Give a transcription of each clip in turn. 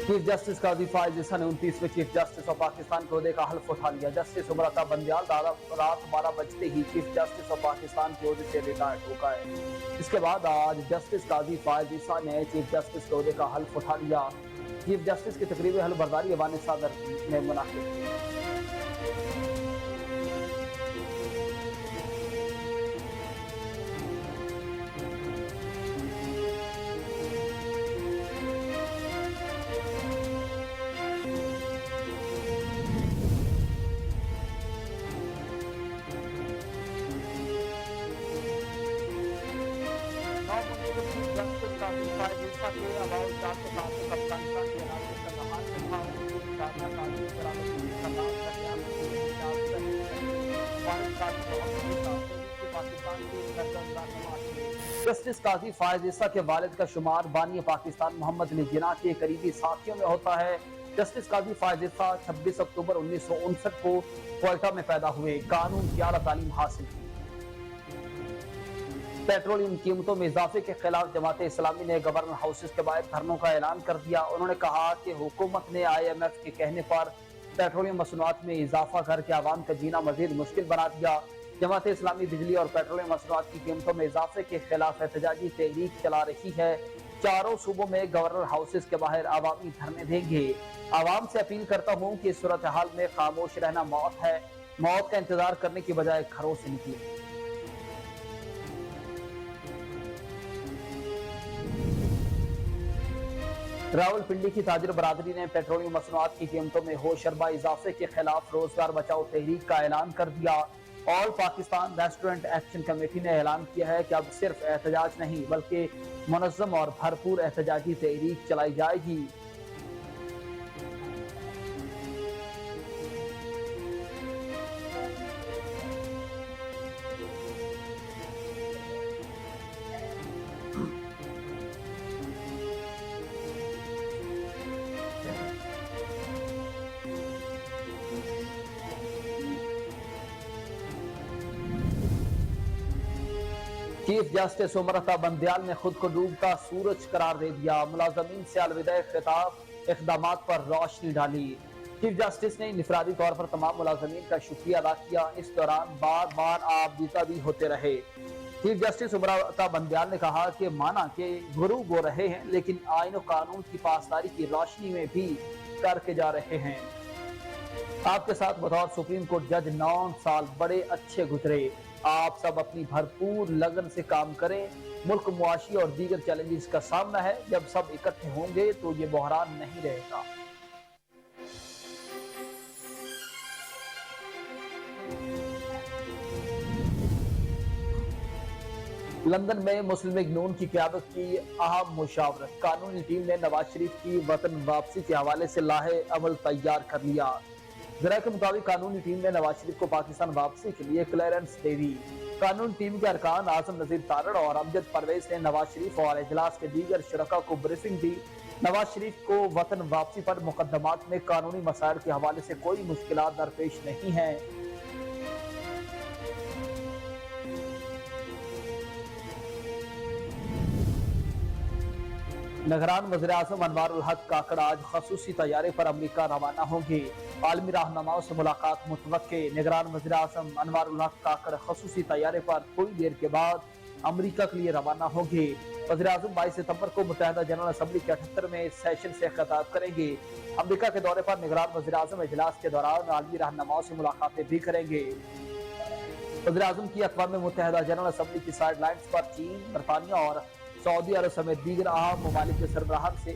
Chief justice काजी फायज ईसा ने 29वें chief justice of Pakistan के ओहदे का हल्फ उठा लिया। जस्टिस उमर अता बंदियाल रात 12 बजते ही चीफ जस्टिस ऑफ पाकिस्तान के ओहदे से रिटायर्ड हो गए। इसके बाद आज जस्टिस काजी फायज ईसा ने चीफ जस्टिस के ओहदे का हल्फ उठा लिया। चीफ जस्टिस की तकरीबी हल्फ बर्दारी ऐवान सदर में मुनाकिद की। जस्टिस काजी फायज ईसा के अबाउट 407 से अफगानिस्तान के इलाके का जहाज में था। उनकी दादा काजी सलामती का नाम जस्टिस काजी फायज ईसा के वालिद का शुमार बानी पाकिस्तान मोहम्मद अली जिन्ना के करीबी साथियों में होता है। जस्टिस काजी फायज ईसा 26 अक्टूबर 1959 को क्वेटा में पैदा हुए। कानून की आला तालीम हासिल की। पेट्रोलियम कीमतों में इजाफे के खिलाफ जमात इस्लामी ने गवर्नर हाउसेस के बाहर धरनों का ऐलान कर दिया। उन्होंने कहा कि हुकूमत ने IMF के कहने पर पेट्रोलियम मसनूआत में इजाफा करके आवाम का जीना मजीद मुश्किल बना दिया। जमात इस्लामी बिजली और पेट्रोलियम मसनूआत की कीमतों में इजाफे के खिलाफ एहतजाजी तहरीक चला रही है। चारों सूबों में गवर्नर हाउसेस के बाहर आवामी धरने देंगे। आवाम से अपील करता हूँ कि इस सूरत हाल में खामोश रहना मौत है। मौत का इंतजार करने की बजाय घरों से निकले। रावलपिंडी की ताजिर बरादरी ने पेट्रोलियम मसनूआत की कीमतों में होशरबा इजाफे के खिलाफ रोजगार बचाओ तहरीक का ऐलान कर दिया। All Pakistan restaurant action committee ने ऐलान किया है कि अब सिर्फ एहतजाज नहीं बल्कि मुनज़्ज़म और भरपूर एहतजाजी तहरीक चलाई जाएगी। चीफ जस्टिस उमर अता बंदियाल ने खुद को डूबता सूरज करार दे दिया। मुलाजमीन से अलविदा खिताब इक़दामात पर रोशनी डाली। चीफ जस्टिस ने इनफरादी तौर पर तमाम मुलाजमीन का शुक्रिया अदा किया। इस दौरान बार बार आप बीता भी होते रहे। चीफ जस्टिस उमर अता बंदियाल ने कहा कि माना कि गुरु गो रहे हैं लेकिन आईन और कानून की पासदारी की रोशनी में भी करके जा रहे हैं। आपके साथ बतौर सुप्रीम कोर्ट जज 9 साल बड़े अच्छे गुजरे। आप सब अपनी भरपूर लगन से काम करें। मुल्क मुआशी और दीगर चैलेंजेस का सामना है। जब सब इकट्ठे होंगे तो ये बहरान नहीं रहेगा। लंदन में मुस्लिम लीग नून की क़यादत की अहम मुशावरत। कानूनी टीम ने नवाज शरीफ की वतन वापसी के हवाले से लाहे अमल तैयार कर लिया। जरा के मुताबिक कानूनी टीम ने नवाज शरीफ को पाकिस्तान वापसी के लिए क्लियरेंस दे दी। कानूनी टीम के अरकान आजम नजीर तारड़ और अमजद परवेज ने नवाज शरीफ और इजलास के दीगर शुरका को ब्रीफिंग दी। नवाज शरीफ को वतन वापसी पर मुकदमात में कानूनी मसाइल के हवाले से कोई मुश्किलात दरपेश नहीं है। निगरान वज़ीर-ए-आज़म अनवारुल हक काकड़ आज खसूसी तैयारे पर अमरीका रवाना होंगे। आलमी रहनुमाओं से मुलाकात मुतवक्के। निगरान वज़ीर-ए-आज़म अनवारुल हक काकड़ खसूसी तैयारे पर थोड़ी देर के बाद अमरीका के लिए रवाना होंगे। वज़ीर-ए-आज़म 22 सितंबर को मुत्तहिदा जनरल असम्बली के 78वें सेशन से खिताब करेंगे। अमरीका के दौरे पर निगरान वज़ीर-ए-आज़म इजलास के दौरान आलमी रहनुमाओं से मुलाकातें भी करेंगे। वज़ीर-ए-आज़म की अक़वाम मुत्तहिदा जनरल असम्बली की साइडलाइंस पर चीन, बरतानिया और सऊदी अरब समेत दीगर अहम ममालिक के सरबराहान से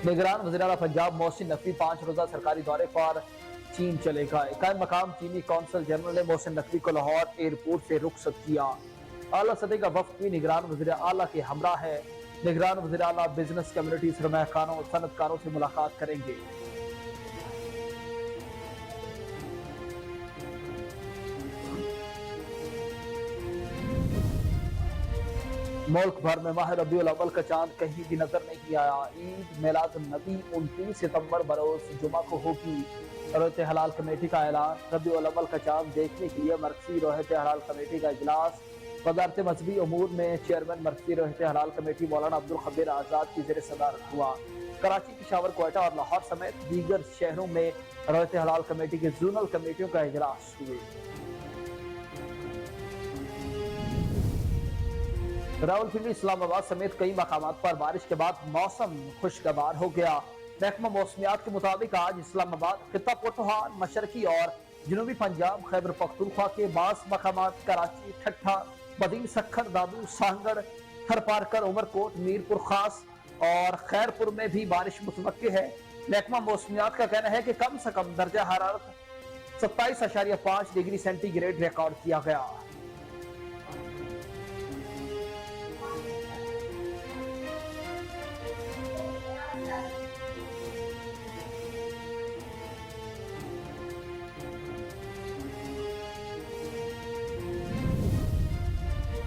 निगरान वज़ीर आला पंजाब मोहसिन नकवी 5 रोज़ा सरकारी दौरे पर चीन चलेगा। कायम मकाम चीनी कौंसल जनरल ने मोहसिन नकवी को लाहौर एयरपोर्ट से रुखसत किया। आला सतह का वफ़द भी निगरान वज़ीर आला के हमरा है। निगरान वज़ीर आला बिजनेस कम्युनिटी, सरमायाकारों और सनतकारों से मुलाकात करेंगे। मुल्क भर में माह रबीउल अव्वल का चांद कहीं भी नजर नहीं आया। ईद मिलादुन नबी 29 सितंबर बरोज जुमा को होगी। रोहत हलाल कमेटी का ऐलान। रबीउल अव्वल का चांद देखने के लिए मरकजी रोहत हलाल कमेटी का इजलास वजारत मजहबी अमूर में चेयरमैन मरकजी रहते हलाल कमेटी मौलाना अब्दुल खबीर आज़ाद की ज़ेर सदारत हुआ। कराची, पिशावर, क्वेटा और लाहौर समेत दीगर शहरों में रहते हलाल कमेटी की जोनल कमेटियों का इजलास हुए। रावलपिंडी, इस्लामाबाद समेत कई मकामात पर बारिश के बाद मौसम खुशगवार हो गया। महकमा मौसमियात के मुताबिक आज इस्लामाबाद, खित्ता पोठोहार, मशरकी और जनूबी पंजाब, खैबर पख्तूनख्वा के बास मकामात, कराची, ठट्ठा, बदीन, सखर, दादू, सांगड़, थरपारकर, उमरकोट, मीरपुर खास और खैरपुर में भी बारिश मुतवक्की है। महकमा मौसमियात का कहना है कि कम से कम दर्जा हरारत 27.5 डिग्री सेंटीग्रेड रिकॉर्ड किया गया।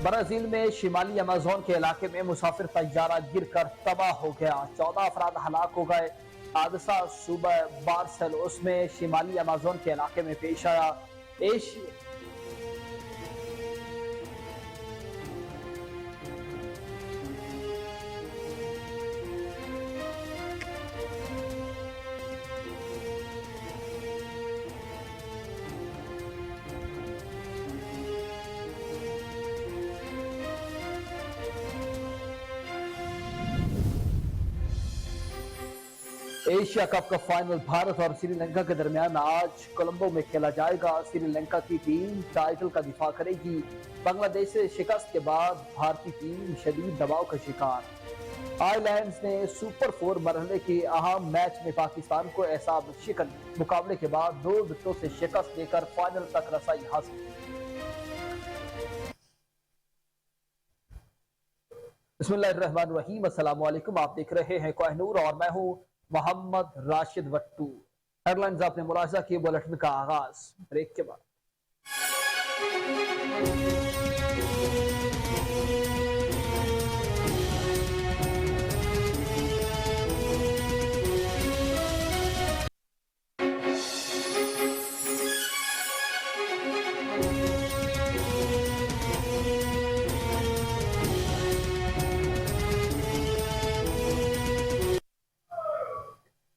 ब्राजील में शिमाली अमेज़न के इलाके में मुसाफिर तैयारा गिरकर तबाह हो गया। 14 अफराद हलाक हो गए। हादसा सुबह बारसेलोस में शिमाली अमेज़न के इलाके में पेश आया। एशिया कप का फाइनल भारत और श्रीलंका के दरमियान आज कोलंबो में खेला जाएगा। श्रीलंका की टीम टाइटल का दिफा करेगी। बांग्लादेश से शिकस्त के बाद भारतीय टीम शदीद दबाव का शिकार। आयरलैंड ने सुपर 4 मरहले के अहम मैच में पाकिस्तान को एहसाब शिकन मुकाबले के बाद 2 विकेटों से शिकस्त देकर फाइनल तक रसाई हासिल की। बिस्मिल्लाहिर्रहमानिर्रहीम, अस्सलाम वालेकुम। आप देख रहे हैं कोहिनूर और मैं हूं मोहम्मद राशिद वट्टू। हेडलाइंस आपने मुलाहिजा किए। बुलेटिन का आगाज ब्रेक के बाद।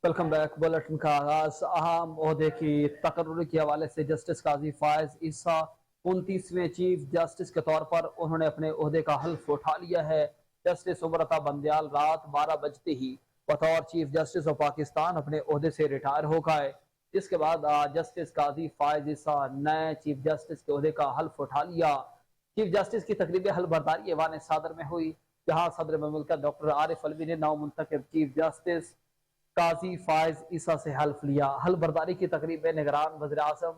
Welcome back. बुलेटिन का आगाज अहम ओहदे की तकर्रुर के हवाले से जस्टिस काजी फायज ईसा 29वें चीफ जस्टिस के तौर पर उन्होंने अपने ओहदे का हल्फ उठा लिया है। जस्टिस उमरता बंदयाल रात 12 बजते ही बतौर चीफ जस्टिस ऑफ पाकिस्तान अपने ओहदे से रिटायर हो गए। इसके बाद जस्टिस काजी फायज ईसा नए चीफ जस्टिस के ओहदे का हल्फ उठा लिया। चीफ जस्टिस की तकरीब हल्फबरदारी ऐवान सदर में हुई, जहाँ सदर ममलकत डॉक्टर आरिफ अलवी ने नौ मुंतखब चीफ जस्टिस काजी फायज ईसा से हल्फ लिया। हल्फबरदारी की तकरीब में निगरान वज़ीर आज़म,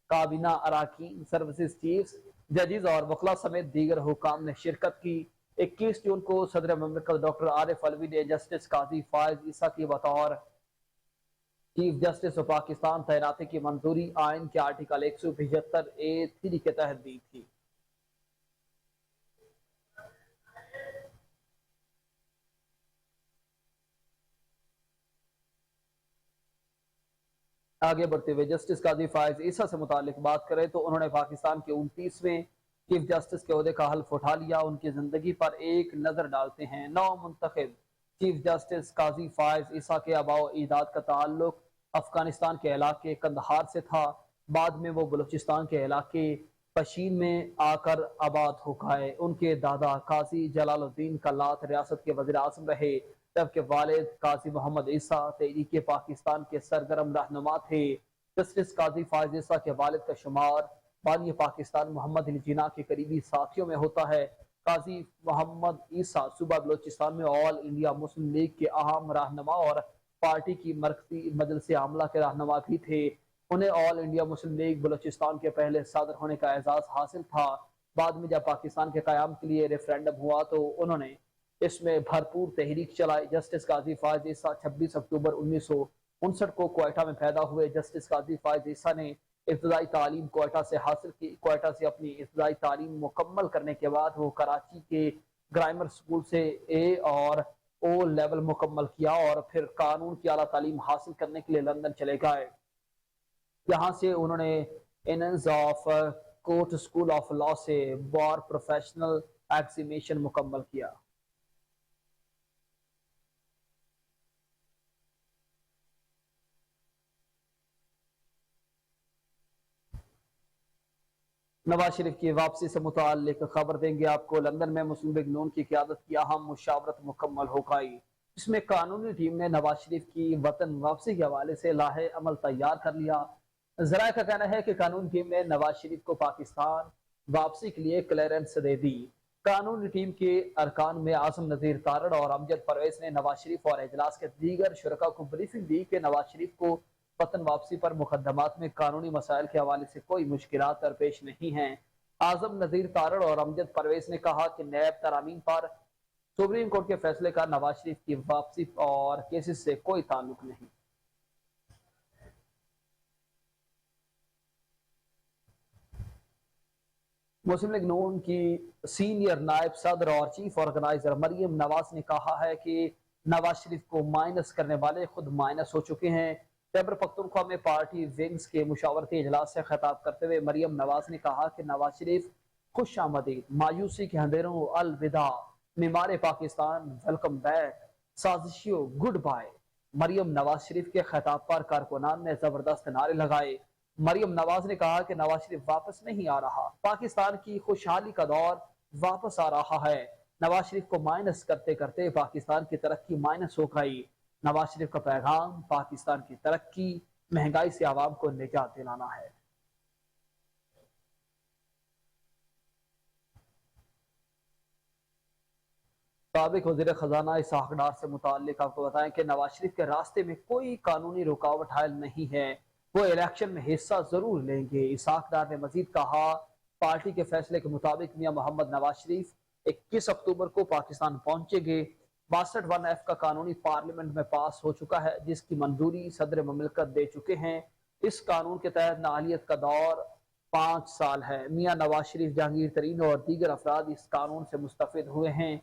काबीना अराकीन, सर्विसेज चीफ्स, जजेस और वकला समेत दीगर हुकाम ने शिरकत की। 21 जून को सदर ममलकत डॉक्टर आरिफ अलवी ने जस्टिस काजी फायज ईसा की बतौर चीफ जस्टिस ऑफ पाकिस्तान तैनाती की मंजूरी आइन के आर्टिकल 175A(3) के तहत दी थी। आगे बढ़ते हुए जस्टिस काजी फायज ईसा से मुतालिक बात करें तो उन्होंने पाकिस्तान के 29वें चीफ जस्टिस के ओहदे का हल्फ उठा लिया। उनकी जिंदगी पर एक नजर डालते हैं। नौ मुंतखब चीफ जस्टिस काजी फायज ईसा के आबाओ ईदाद का ताल्लुक अफगानिस्तान के इलाके कंदहार से था। बाद में वो बलूचिस्तान के इलाके पशीन में आकर आबाद हो गए। उनके दादा काजी जलालुद्दीन कल्लात रियासत के वज़ीर आज़म रहे, जबकि वालिद काजी मोहम्मद ईसा तहरीक पाकिस्तान के सरगर्म रहनुमा थे। जस्टिस काजी फायज ईसा के वालिद का शुमार बानी पाकिस्तान मोहम्मद अली जिन्ना के करीबी साथियों में होता है। काजी मोहम्मद ईसा सूबा बलोचिस्तान में ऑल इंडिया मुस्लिम लीग के अहम रहनुमा और पार्टी की मरकजी मजलिस आमला के रहनुमा भी थे। उन्हें all India Muslim league Balochistan के पहले सदर होने का एजाज हासिल था। बाद में जब पाकिस्तान के क़याम के लिए रेफरेंडम हुआ तो उन्होंने इसमें भरपूर तहरीक चलाई। जस्टिस काजी फायज ईसा 26 अक्टूबर 1959 को क्वेटा में पैदा हुए। जस्टिस काजी फायज ईसा ने इब्तदाई तालीम क्वेटा से हासिल की। क्वेटा से अपनी इब्तदाई तालीम मुकम्मल करने के बाद वो कराची के ग्रामर स्कूल से ए और ओ लेवल मुकम्मल किया और फिर कानून की आला तालीम हासिल करने के लिए लंदन चले गए। यहाँ से उन्होंने Inns of Court School of Law से बार प्रोफेशनल एग्जामिनेशन मुकम्मल किया। नवाज शरीफ की वापसी से मुताल्लिक खबर देंगे आपको। लंदन में मुस्लिम लीग नून की क़यादत की अहम मुशावरत मुकम्मल हो गई। इसमें कानूनी टीम ने नवाज शरीफ की वतन वापसी के हवाले से लाहे अमल तैयार कर लिया। जराये का कहना है कि कानूनी टीम ने नवाज शरीफ को पाकिस्तान वापसी के लिए क्लियरेंस दे दी। कानूनी टीम के अरकान में आजम नजीर तारड़ और अमजद परवेज ने नवाज शरीफ और इजलास के दीगर शुरका को ब्रीफिंग दी कि नवाज शरीफ को वतन वापसी पर मुकदमात में कानूनी मसाइल के हवाले से कोई मुश्किलात दरपेश नहीं हैं। आजम नजीर तारड़ और अमजद परवेज ने कहा कि नैब तरामीम पर सुप्रीम कोर्ट के फैसले का नवाज शरीफ की वापसी और केसेस से कोई ताल्लुक नहीं। मुस्लिम लीग नून की सीनियर नायब सदर और चीफ ऑर्गेनाइजर मरियम नवाज ने कहा है कि नवाज शरीफ को माइनस करने वाले खुद माइनस हो चुके हैं। खैबर पख्तूनख्वा में पार्टी विंग्स के मुशावरती इजलास से खिताब करते हुए मरियम नवाज ने कहा कि नवाज शरीफ खुश आमदीद, मायूसी के अंधेरों अलविदा, मीमार पाकिस्तान वेलकम बैक, साजिशियों गुड बाय। मरियम नवाज शरीफ के खिताब पर कारकुनान ने जबरदस्त नारे लगाए। मरियम नवाज ने कहा कि नवाज शरीफ वापस नहीं आ रहा, पाकिस्तान की खुशहाली का दौर वापस आ रहा है। नवाज शरीफ को माइनस करते करते पाकिस्तान की तरक्की माइनस हो गई। नवाज शरीफ का पैगाम पाकिस्तान की तरक्की, महंगाई से आवाम को निजात दिलाना है। साबिक वज़ीर खजाना इसहाक डार से मुताल्लिक आपको बताएं कि नवाज शरीफ के रास्ते में कोई कानूनी रुकावट हायल नहीं है, वो इलेक्शन में हिस्सा जरूर लेंगे। इसहाक डार ने मजीद कहा, पार्टी के फैसले के मुताबिक मियां मोहम्मद नवाज शरीफ 21 अक्टूबर को पाकिस्तान पहुंचेंगे। 62(1)F का कानूनी पार्लियामेंट में पास हो चुका है, जिसकी मंजूरी सदर ममलकत दे चुके हैं। इस कानून के तहत नाअहलियत का दौर 5 साल है। मियां नवाज शरीफ, जहांगीर तरीन और दीगर अफराद इस कानून से मुस्तफिद हुए हैं।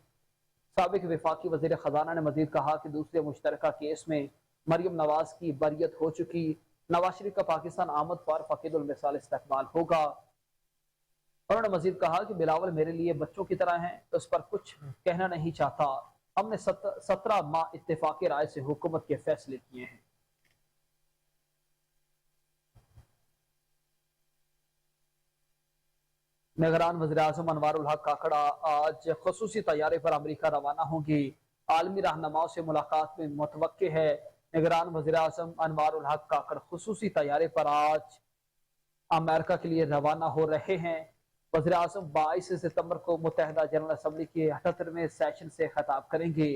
साबिक वफाकी वज़ीर खजाना ने मजीद कहा कि दूसरे मुश्तरका केस में मरियम नवाज की बरियत हो चुकी। नवाज शरीफ का पाकिस्तान आमद पर फकीदुल मिसाल इस्तकबाल होगा। उन्होंने मजीद कहा कि बिलावल मेरे लिए बच्चों की तरह हैं, तो उस पर कुछ कहना नहीं चाहता। हमने 17 माह इत्तेफाकी राय से हुकूमत के फैसले किए हैं। निगरान वज़ीर-ए-आज़म अनवार उल हक काकड़ आज खुसूसी तैयारे पर अमरीका रवाना होंगी। आलमी रहनुमाओं से मुलाकात में मुतवक्के है। निगरान वज़ीर-ए-आज़म अनवार उल हक काकड़ खुसूसी तैयारे पर आज अमेरिका के लिए रवाना हो रहे हैं। वज़ीर-ए-आज़म 22 सितंबर को मुत्तहिदा जनरल असम्बली के 78वें सेशन से खिताब करेंगे।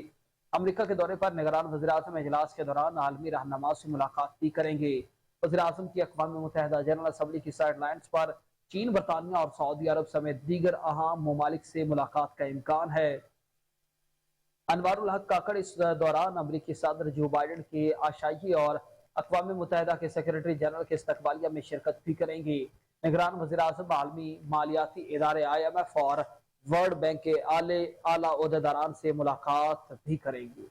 अमरीका के दौरे पर निगरान वज़ीर-ए-आज़म इजलास के दौरान आलमी रहनुमाओं से मुलाकात भी करेंगे। वज़ीर-ए-आज़म की अक़वाम मुत्तहिदा जनरल असम्बली की साइडलाइंस पर चीन, बरतानिया और सऊदी अरब समेत दीगर अहम ममालिक से मुलाकात का इम्कान है। अनवार उल हक काकड़ इस दौरान अमरीकी सदर जो बाइडेन के आशाई और अक़वाम मुत्तहिदा के सेक्रेटरी जनरल के इस्तकबालिया में शिरकत भी करेंगे। निगरान वज़ीर-ए-आज़म आलमी मालियाती इदारे IMF और वर्ल्ड बैंक के आला ओहदेदारान से मुलाकात भी करेंगे।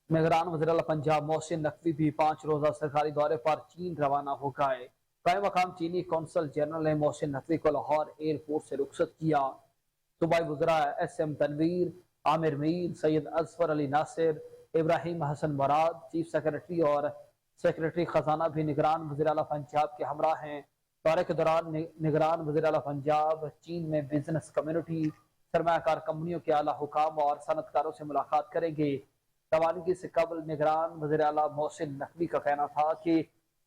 निगरान वज़ीर पंजाब मोहसिन नकवी भी 5 रोज़ा सरकारी दौरे पर चीन रवाना हो गए। कायम मकाम चीनी कौंसल जनरल ने मोहसिन नकवी को लाहौर एयरपोर्ट से रुखसत किया। सूबाई वज़रा SM तनवीर, आमिर मीर, सैयद अजफर अली नासिर, इब्राहिम हसन मुराद, चीफ सेक्रेटरी और सेक्रेटरी खजाना भी निगरान वज़ीर आला पंजाब के हमरा हैं। दौरे के दौरान निगरान वज़ीर आला पंजाब चीन में बिजनेस कम्युनिटी, सरमायाकार कंपनियों के आला हुकाम और सनतकारों से मुलाकात करेंगे। रवानगी से कबल निगरान वज़ीर आला मोहसिन नकवी का कहना था कि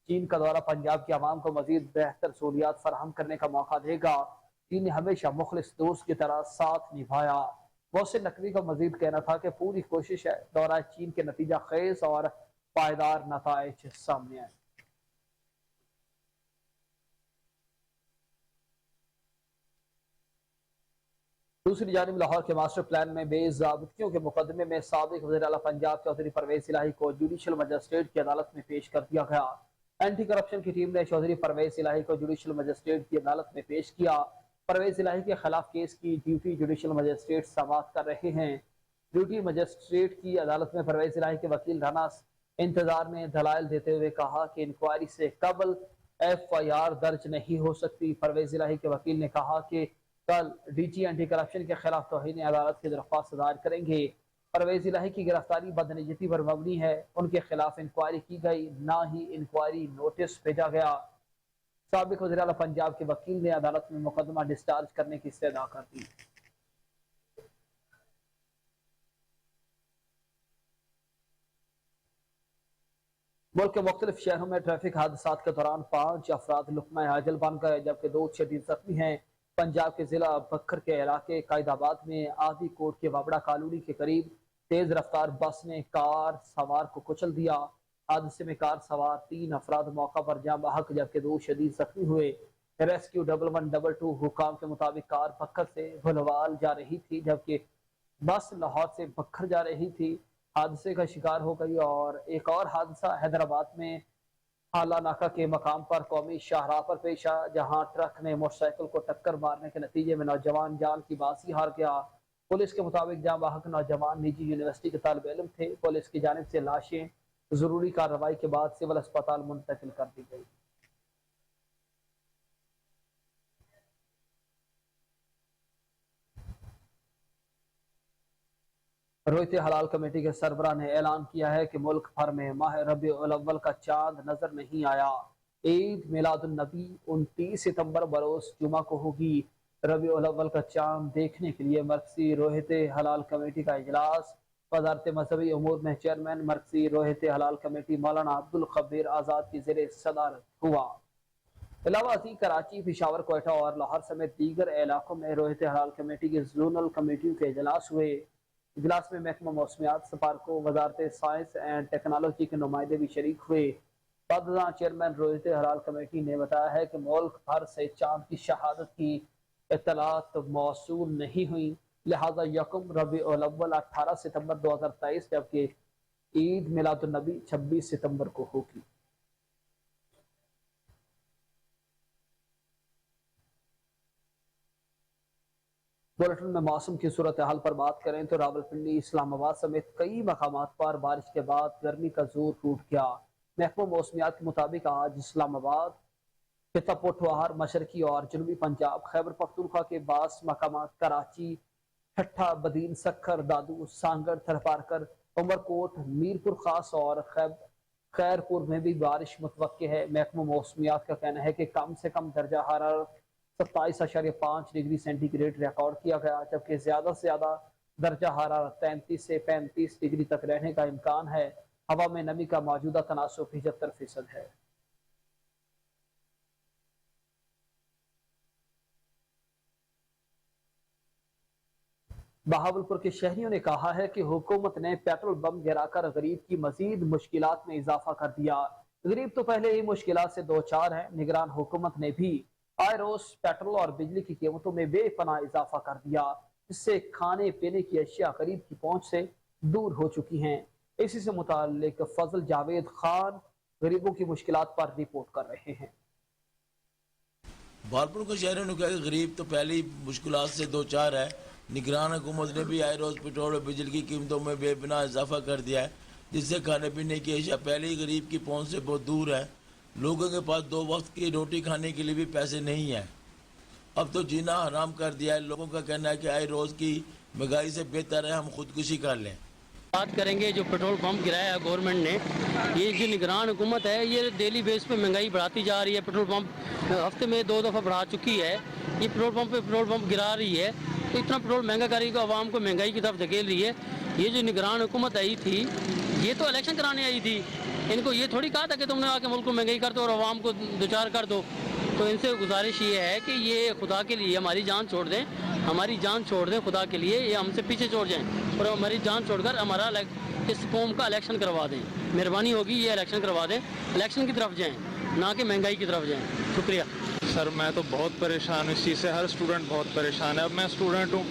चीन का दौरा पंजाब की आवाम को मजीद बेहतर सहूलियात फराहम करने का मौका देगा। चीन ने हमेशा मुखलिस दोस्त की तरह साथ निभाया। मोहसिन नकवी का मजीद कहना था कि पूरी कोशिश है दौरा चीन के नतीजा खेज और पायदार नताइज सामने आए। दूसरी जानिब लाहौर के मास्टर प्लान में बेज़ाब्तियों के मुकदमे में साबिक वज़ीर आला पंजाब चौधरी परवेज इलाही को जुडिशल मजिस्ट्रेट की अदालत में पेश कर दिया गया। एंटी करप्शन की टीम ने चौधरी परवेज इलाही को जुडिशल मजिस्ट्रेट की अदालत में पेश किया। परवेज इलाही के खिलाफ केस की ड्यूटी जुडिशल मजिस्ट्रेट समाप्त कर रहे हैं। ड्यूटी मजिस्ट्रेट की अदालत में परवेज इलाही के वकील राना इंतजार में दलाइल देते हुए कहा कि इंक्वायरी से कबल FIR दर्ज नहीं हो सकती। परवेज इलाही के वकील ने कहा कि कल DG एंटी करप्शन के खिलाफ तौहीन अदालत की दरख्वास्त दायर करेंगे। परवेज इलाही की गिरफ्तारी बदनीयती पर मबनी है, उनके खिलाफ इंक्वायरी की गई, ना ही इंक्वायरी नोटिस भेजा गया। साबिक वज़ीर आला पंजाब के वकील ने अदालत में मुकदमा डिस्चार्ज करने की इस्तदा कर दी। मुल्क के मुख्तलिफ शहरों में ट्रैफिक हादसा के दौरान 5 अफराद लुकमा अजल बन गए, जबकि 2 शदीद जख्मी हैं। पंजाब के जिला बखर के इलाके कायदाबाद में आदि कोट के वाबड़ा कॉलोनी के करीब तेज रफ्तार बस ने कार सवार को कुचल दिया। हादसे में कार सवार 3 अफराद मौका पर जाँ बहक, जबकि 2 शदीद जख्मी हुए। रेस्क्यू 1122 हुकाम के मुताबिक कार बखर से भुलवाल जा रही थी, जबकि बस लाहौर से बखर जा रही थी। हादसे का शिकार हो गई। और एक और हादसा हैदराबाद में हाला नाका के मकाम पर कौमी शाहराह पर पेश आया, जहां ट्रक ने मोटरसाइकिल को टक्कर मारने के नतीजे में नौजवान जान की बाजी हार गया। पुलिस के मुताबिक जाँ बहक नौजवान निजी यूनिवर्सिटी के तालिब इल्म थे। पुलिस की जानिब से लाशें जरूरी कार्रवाई के बाद सिविल अस्पताल मुंतकिल कर दी गई। रोहित हलाल कमेटी के सरबराह ने ऐलान किया है कि मुल्क भर में माह रबीउल अव्वल का चांद नजर नहीं आया। ईद मिलादुन नबी 29 सितंबर बरोज जुमा को होगी। रबीउल अव्वल का चांद देखने के लिए मरकजी रोहित हलाल कमेटी का इजलास वजारत मजहबी उमूर में चेयरमैन मरकजी रोहित हलाल कमेटी मौलाना अब्दुल खबीर आज़ाद की ज़ेरे सदारत हुआ। अलावा कराची, पिशावर, कोयटा और लाहौर समेत दीगर इलाकों में रोहित हलाल कमेटी की जोनल कमेटियों के इजलास हुए। इजलास में महकमा मौसमियात, सफारकों, वजारत साइंस एंड टेक्नोलॉजी के नुमाइंदे भी शरीक हुए। बददां चेयरमैन रोहित हलाल कमेटी ने बताया है कि मुल्क भर से चांद की शहादत की इत्तलात मौसूल नहीं हुई, लिहाजा यकम रबीउल अव्वल 18 सितंबर 2023 जबकि ईद मिलादुन नबी 26 सितंबर को होगी। बुलेटिन में मौसम की सूरत हाल पर बात करें तो रावलपिंडी, इस्लामाबाद समेत कई मकामात पर बारिश के बाद गर्मी का जोर टूट गया। महकमा मौसमियात के मुताबिक आज इस्लामाबाद, खिता पोठवार, मशरकी और जनूबी पंजाब, खैबर पख्तूनख्वा के बास मकामात, कराची, ठट्ठा, बदीन, सक्खर, दादू, सांगड़, थरपारकर, उमरकोट, मीरपुर खास और खैरपुर में भी बारिश मुतवक्के है। महकमा मौसमियात का कहना है कि कम से कम दर्जा हरारत 27.5 डिग्री सेंटीग्रेड रिकॉर्ड किया गया, जबकि ज्यादा से ज्यादा दर्जा हरारत 33 से 35 डिग्री तक रहने का इम्कान है। हवा में नमी का मौजूदा तनासुब 75% है। बहावलपुर के शहरियों ने कहा है कि हुकूमत ने पेट्रोल बम गिराकर गरीब की मजीद मुश्किलात में इजाफा कर दिया। गरीब तो पहले ही मुश्किलात से दो चार है। निगरान हुकूमत ने भी आए रोज पेट्रोल और बिजली की कीमतों में बेपनाह इजाफा कर दिया, जिससे खाने पीने की अशिया गरीब की पहुंच से दूर हो चुकी हैं। इसी से मुताल्लिक फजल जावेद खान गरीबों की मुश्किलात पर रिपोर्ट कर रहे हैं। भालपुर के शहरों ने कहा कि गरीब तो पहले ही मुश्किलात से दो चार है। निगरान हुकूमत ने भी आए रोज पेट्रोल और बिजली की कीमतों में बेपनाह इजाफा कर दिया है, जिससे खाने पीने की अशिया पहले ही गरीब की पहुंच से बहुत दूर है। लोगों के पास 2 वक्त की रोटी खाने के लिए भी पैसे नहीं है। अब तो जीना हराम कर दिया है। लोगों का कहना है कि आए रोज की महंगाई से बेहतर है हम खुदकुशी कर लें। बात करेंगे जो पेट्रोल पंप गिराया है गवर्नमेंट ने, ये जो निगरान हुकूमत है ये डेली बेस पे महंगाई बढ़ाती जा रही है। पेट्रोल पंप हफ्ते में 2 दफ़ा बढ़ा चुकी है। ये पेट्रोल पंप पे पेट्रोल पंप गिरा रही है, तो इतना पेट्रोल महंगा कर रही है, आवाम को महंगाई की तरफ धकेल रही है। ये जो निगरान हुकूमत आई थी, ये तो इलेक्शन कराने आई थी। इनको ये थोड़ी कहा था कि तुमने आके मुल्क को महंगाई कर दो और आवाम को दो चार कर दो। तो इनसे गुजारिश ये है कि ये खुदा के लिए हमारी जान छोड़ दें, हमारी जान छोड़ दें खुदा के लिए। ये हमसे पीछे छोड़ जाएं और हमारी जान छोड़कर हमारा इस कौम का इलेक्शन करवा दें। मेहरबानी होगी, ये इलेक्शन करवा दें, इलेक्शन की तरफ जाएँ, ना कि महंगाई की तरफ जाएँ। शुक्रिया सर। मैं तो बहुत परेशान हूँ इस चीज़ से, हर स्टूडेंट बहुत परेशान है। अब मैं स्टूडेंट हूँ,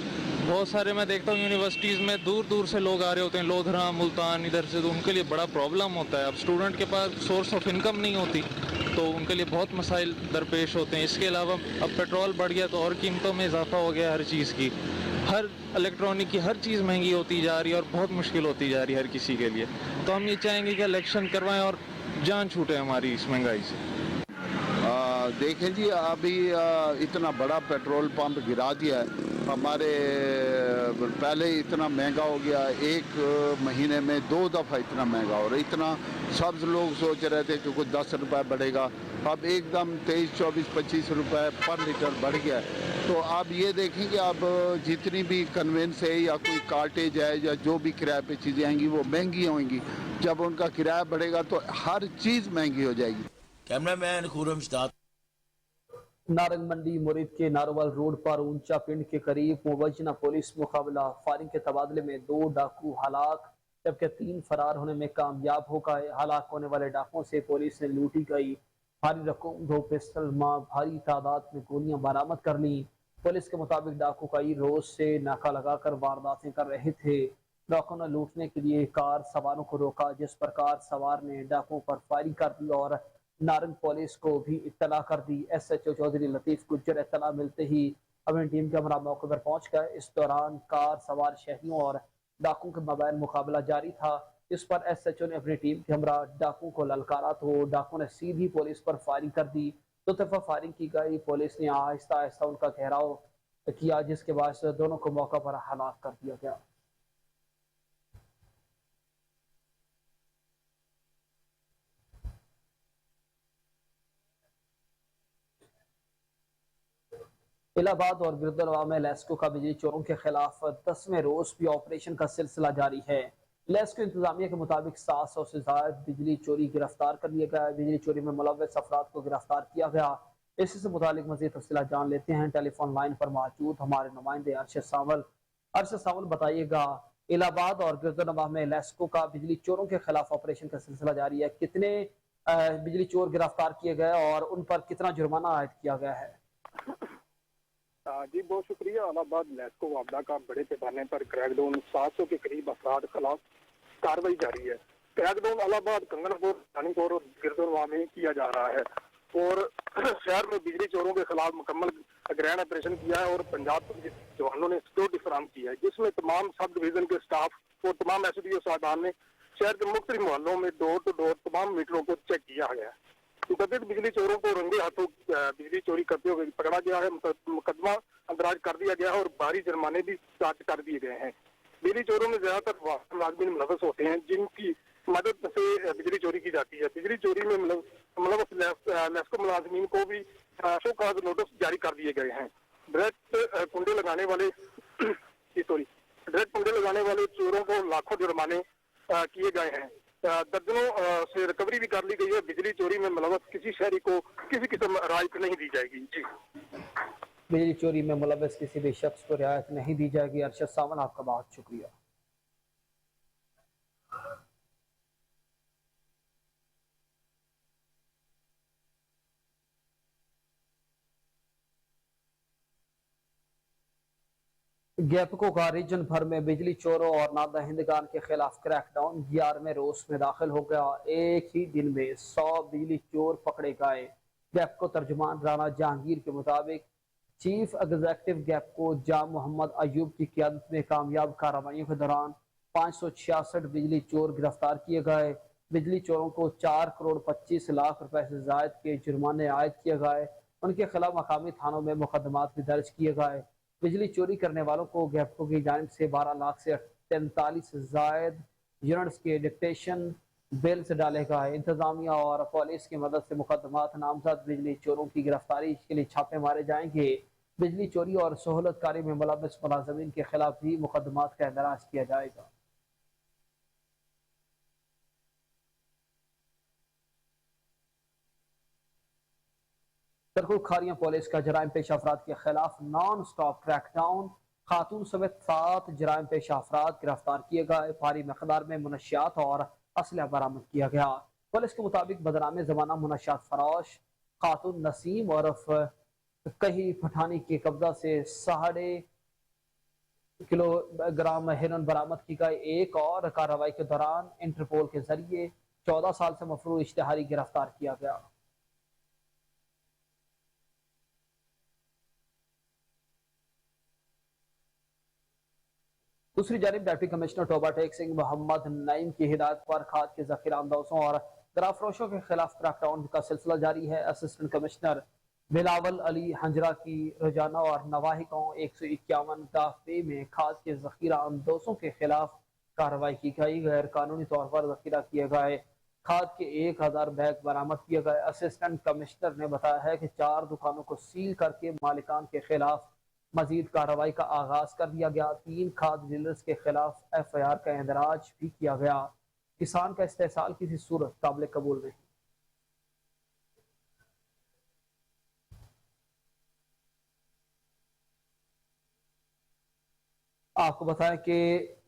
बहुत सारे मैं देखता हूँ यूनिवर्सिटीज़ में दूर दूर से लोग आ रहे होते हैं, लोधरा, मुल्तान, इधर से, तो उनके लिए बड़ा प्रॉब्लम होता है। अब स्टूडेंट के पास सोर्स ऑफ इनकम नहीं होती, तो उनके लिए बहुत मसाइल दरपेश होते हैं। इसके अलावा अब पेट्रोल बढ़ गया तो और कीमतों में इजाफा हो गया हर चीज़ की। हर इलेक्ट्रॉनिक की हर चीज़ महंगी होती जा रही है और बहुत मुश्किल होती जा रही है हर किसी के लिए। तो हम ये चाहेंगे कि इलेक्शन करवाएं और जान छूटे हमारी इस महंगाई से। देखें जी, अभी इतना बड़ा पेट्रोल पंप गिरा दिया है हमारे। पहले इतना महंगा हो गया, एक महीने में 2 दफ़ा इतना महंगा हो रहा है। इतना सब लोग सोच रहे थे कि कुछ 10 रुपये बढ़ेगा, अब एकदम 23, 24, 25 रुपये पर लीटर बढ़ गया है। तो आप ये देखें कि अब जितनी भी कन्वेंस है या कोई कार्टेज है या जो भी किराए पे चीज़ें आएंगी वो महंगी होंगी। जब उनका किराया बढ़ेगा तो हर चीज़ महंगी हो जाएगी। कैमरामैन खुरम शताब। नारंग मंडी मुरीद के नारोवाल रोड पर ऊंचा पिंड के करीब मुवज्जना पुलिस मुकाबला, फायरिंग के तबादले में 2 डाकू हलाक जबकि 3 फरार होने में कामयाब हो गए। हलाक होने वाले डाकुओं से पुलिस ने लूटी गई भारी रकम, 2 पिस्टल मां भारी तादाद में गोलियां बरामद कर ली। पुलिस के मुताबिक डाकू कई रोज से नाका लगाकर वारदातें कर रहे थे। डाकुओं ने लूटने के लिए कार सवारों को रोका, जिस पर कार सवार ने डाकुओं पर फायरिंग कर दी और नारंग पुलिस को भी इत्तला कर दी। SHO चौधरी लतीफ गुज्जर इत्तला मिलते ही अपनी टीम के हमरा मौके पर पहुंच गए। इस दौरान कार सवार शहरियों और डाकुओं के मोबाइल मुकाबला जारी था। इस पर SHO ने अपनी टीम के हमरा डाकुओं को ललकारा तो डाकुओं ने सीधी पुलिस पर फायरिंग कर दी। 2 तरफा फायरिंग की गई। पुलिस ने आहिस्ता आहिस्ता उनका घेराव किया, जिसके बाद दोनों को मौका पर हलाक कर दिया गया। इलाहाबाद और गिरदनवा में लेस्को का बिजली चोरों के खिलाफ 10वें रोज भी ऑपरेशन का सिलसिला जारी है। लेस्को इंतजामिया के मुताबिक 700 से ज्यादा बिजली चोरी गिरफ्तार कर लिया गया। बिजली चोरी में मुलव्वस अफराद को गिरफ्तार किया गया। इसी से मुतालिक मजीद तफसीलात जान लेते हैं। टेलीफोन लाइन पर मौजूद हमारे नुमाइंदे अरशद सावल। अरशद सावल, बताइएगा, इलाहाबाद और गिरदनवा में लेस्को का बिजली चोरों के खिलाफ ऑपरेशन का सिलसिला जारी है। कितने बिजली चोर गिरफ्तार किए गए और उन पर कितना जुर्माना आयद किया गया है? जी बहुत शुक्रिया। इलाहाबाद लेस्को वापदा का बड़े पैमाने पर क्रैकडाउन, 700 के करीब अफराद खिलाफ कार्रवाई जारी है। क्रैकडाउन इलाहाबाद, कंगनपुर, रानीपुर और गिरदनवा में किया जा रहा है और शहर में बिजली चोरों के खिलाफ मुकम्मल ग्रैंड ऑपरेशन किया है और पंजाब पुलिस जवानों ने सिक्योरिटी फराम की है, जिसमें तमाम सब डिवीजन के स्टाफ और तमाम SDO साहबान ने शहर के मुख्तलिफ मोहल्लों में डोर टू डोर तमाम मीटरों को चेक किया गया है। मुकदद बिजली चोरों को रंगे हाथों बिजली चोरी करते हुए पकड़ा गया है। मुकदमा अंदराज कर दिया गया है और भारी जुर्माने भी चार्ज कर दिए गए हैं। बिजली चोरों में ज्यादातर मुलाजिम मुलव्वस होते हैं जिनकी मदद से बिजली चोरी की जाती है। बिजली चोरी में मुलव्वस लेस्को मुलाजिमीन को भी शो कॉज नोटिस जारी कर दिए गए हैं। डायरेक्ट कुंडे लगाने वाले चोरों को लाखों जुर्माने किए गए हैं। दर्जनों से रिकवरी भी कर ली गई है। बिजली चोरी में मुलव्वस किसी शहरी को किसी किस्म राहत नहीं दी जाएगी। जी, बिजली चोरी में मुलव्वस किसी भी शख्स को रियायत नहीं दी जाएगी। अरशद सावल, आपका बहुत शुक्रिया। ज्ञापकों का रीजन भर में बिजली चोरों और नादहिंदगान के खिलाफ क्रैकडाउन 11वें रोज में दाखिल हो गया। एक ही दिन में 100 बिजली चोर पकड़े गए। गैपको तर्जुमान राना जहांगीर के मुताबिक चीफ एग्जीक्यूटिव गैपको जाम मोहम्मद अयूब की क़यादत में कामयाब कार्रवाइयों के दौरान 566 बिजली चोर गिरफ्तार किए गए। बिजली चोरों को 4 करोड़ 25 लाख रुपए से जायद के जुर्माने आयद किए गए। उनके खिलाफ मकामी थानों में मुकदमात भी दर्ज किए गए। बिजली चोरी करने वालों को गैपको की जानिब से 12 लाख से 43 जायद यूनिट्स के डिक्टेशन बिल से डाले गए। इंतजामिया और पुलिस की मदद से मुकदमात नामजद बिजली चोरों की गिरफ्तारी के लिए छापे मारे जाएंगे। बिजली चोरी और सहूलतकारी में मुलव्वस मुलाजिमीन के खिलाफ भी मुकदमात का इंदराज किया जाएगा। तरकुल खारियां पुलिस का जराइम पेशा अफराद के खिलाफ नॉन स्टॉप क्रैकडाउन, खातून समेत 7 जराइम पेशा अफराद गिरफ्तार किए गए। भारी मकदार में मुनशियात और असलहा बरामद किया गया। पुलिस के मुताबिक बदनाम जमाना मुनशियात फरोश खातून नसीम और कही पठानी के कब्जा से 6.5 किलोग्राम हेरोइन बरामद की गई। एक और कार्रवाई के दौरान इंटरपोल के जरिए 14 साल से मफरूर इश्तिहारी गिरफ्तार किया गया। दूसरी जानिब डिप्टी कमिश्नर टोबा टेक सिंह मोहम्मद नईम की हिदायत पर खाद के जखीरा अंदोजों और दराफरोशों के खिलाफ क्रैकडाउन का सिलसिला जारी है। असिस्टेंट कमिश्नर बिलावल अली हंजरा की रोजाना और नवाही गाँव 151 दाफे में खाद के जखीरा अंदोजों के खिलाफ कार्रवाई की गई। गैर कानूनी तौर पर जखीरा किए गए खाद के 1000 बैग बरामद किए गए। असिस्टेंट कमिश्नर ने बताया है कि 4 दुकानों को सील करके मालिकान के खिलाफ मजीद कार्रवाई का आगाज कर दिया गया। 3 खाद डीलर्स के खिलाफ FIR का इंदराज भी किया गया। किसान का इस्तेसाल किसी सूरत काबिल कबूल नहीं। आपको बताएं कि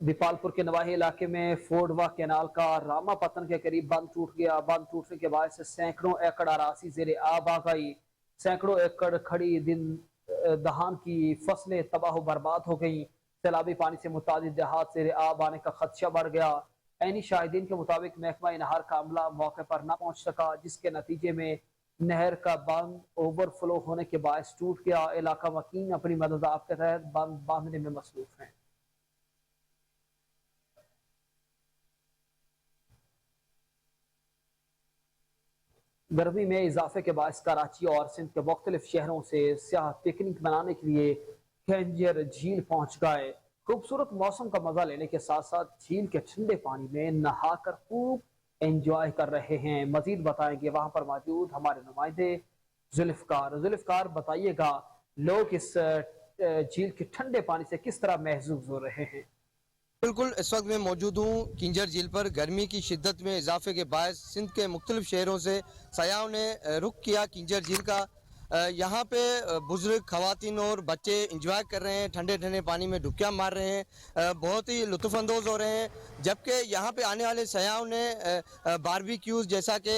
दीपालपुर के नवाही इलाके में फोर्डवा कैनाल का रामा पतन के करीब बंद टूट गया। बंद टूटने के बाद से सैकड़ों एकड़ अरासी जेर आब आ गई। सैकड़ों एकड़ खड़ी दिन दहान की फसलें तबाह बर्बाद हो गई। सैलाबी पानी से मुतादिद देहात जेर आब आने का खदशा बढ़ गया। ऐनी शाहिदीन के मुताबिक महकमा नहर का अमला मौके पर न पहुंच सका, जिसके नतीजे में नहर का बंद ओवरफ्लो होने के बायस टूट गया। इलाका मकीन अपनी मदद आप के तहत बंद बांधने में मसरूफ है। गर्मी में इजाफे के बायस कराची और सिंध के मुख्तलिफ शहरों से सियाह पिकनिक मनाने के लिए खंजर झील पहुंच गए। खूबसूरत मौसम का मजा लेने के साथ साथ झील के ठंडे पानी में नहाकर खूब एंजॉय कर रहे हैं। मजीद बताएंगे वहां पर मौजूद हमारे नुमाइंदे जुल्फकार बताइएगा लोग इस झील के ठंडे पानी से किस तरह महसूस हो रहे हैं। बिल्कुल, इस वक्त मैं मौजूद हूँ किंजर झील पर। गर्मी की शिद्दत में इजाफे के बायस सिंध के मुख्तलिफ शहरों से सयाहों ने रुख किया किंजर झील का। यहाँ पे बुजुर्ग, खवातीन और बच्चे इंजॉय कर रहे हैं, ठंडे ठंडे पानी में डुबकियाँ मार रहे हैं, बहुत ही लुत्फ़अंदोज़ हो रहे हैं। जबकि यहाँ पे आने वाले सयाहों ने बारबेक्यूज़ जैसा कि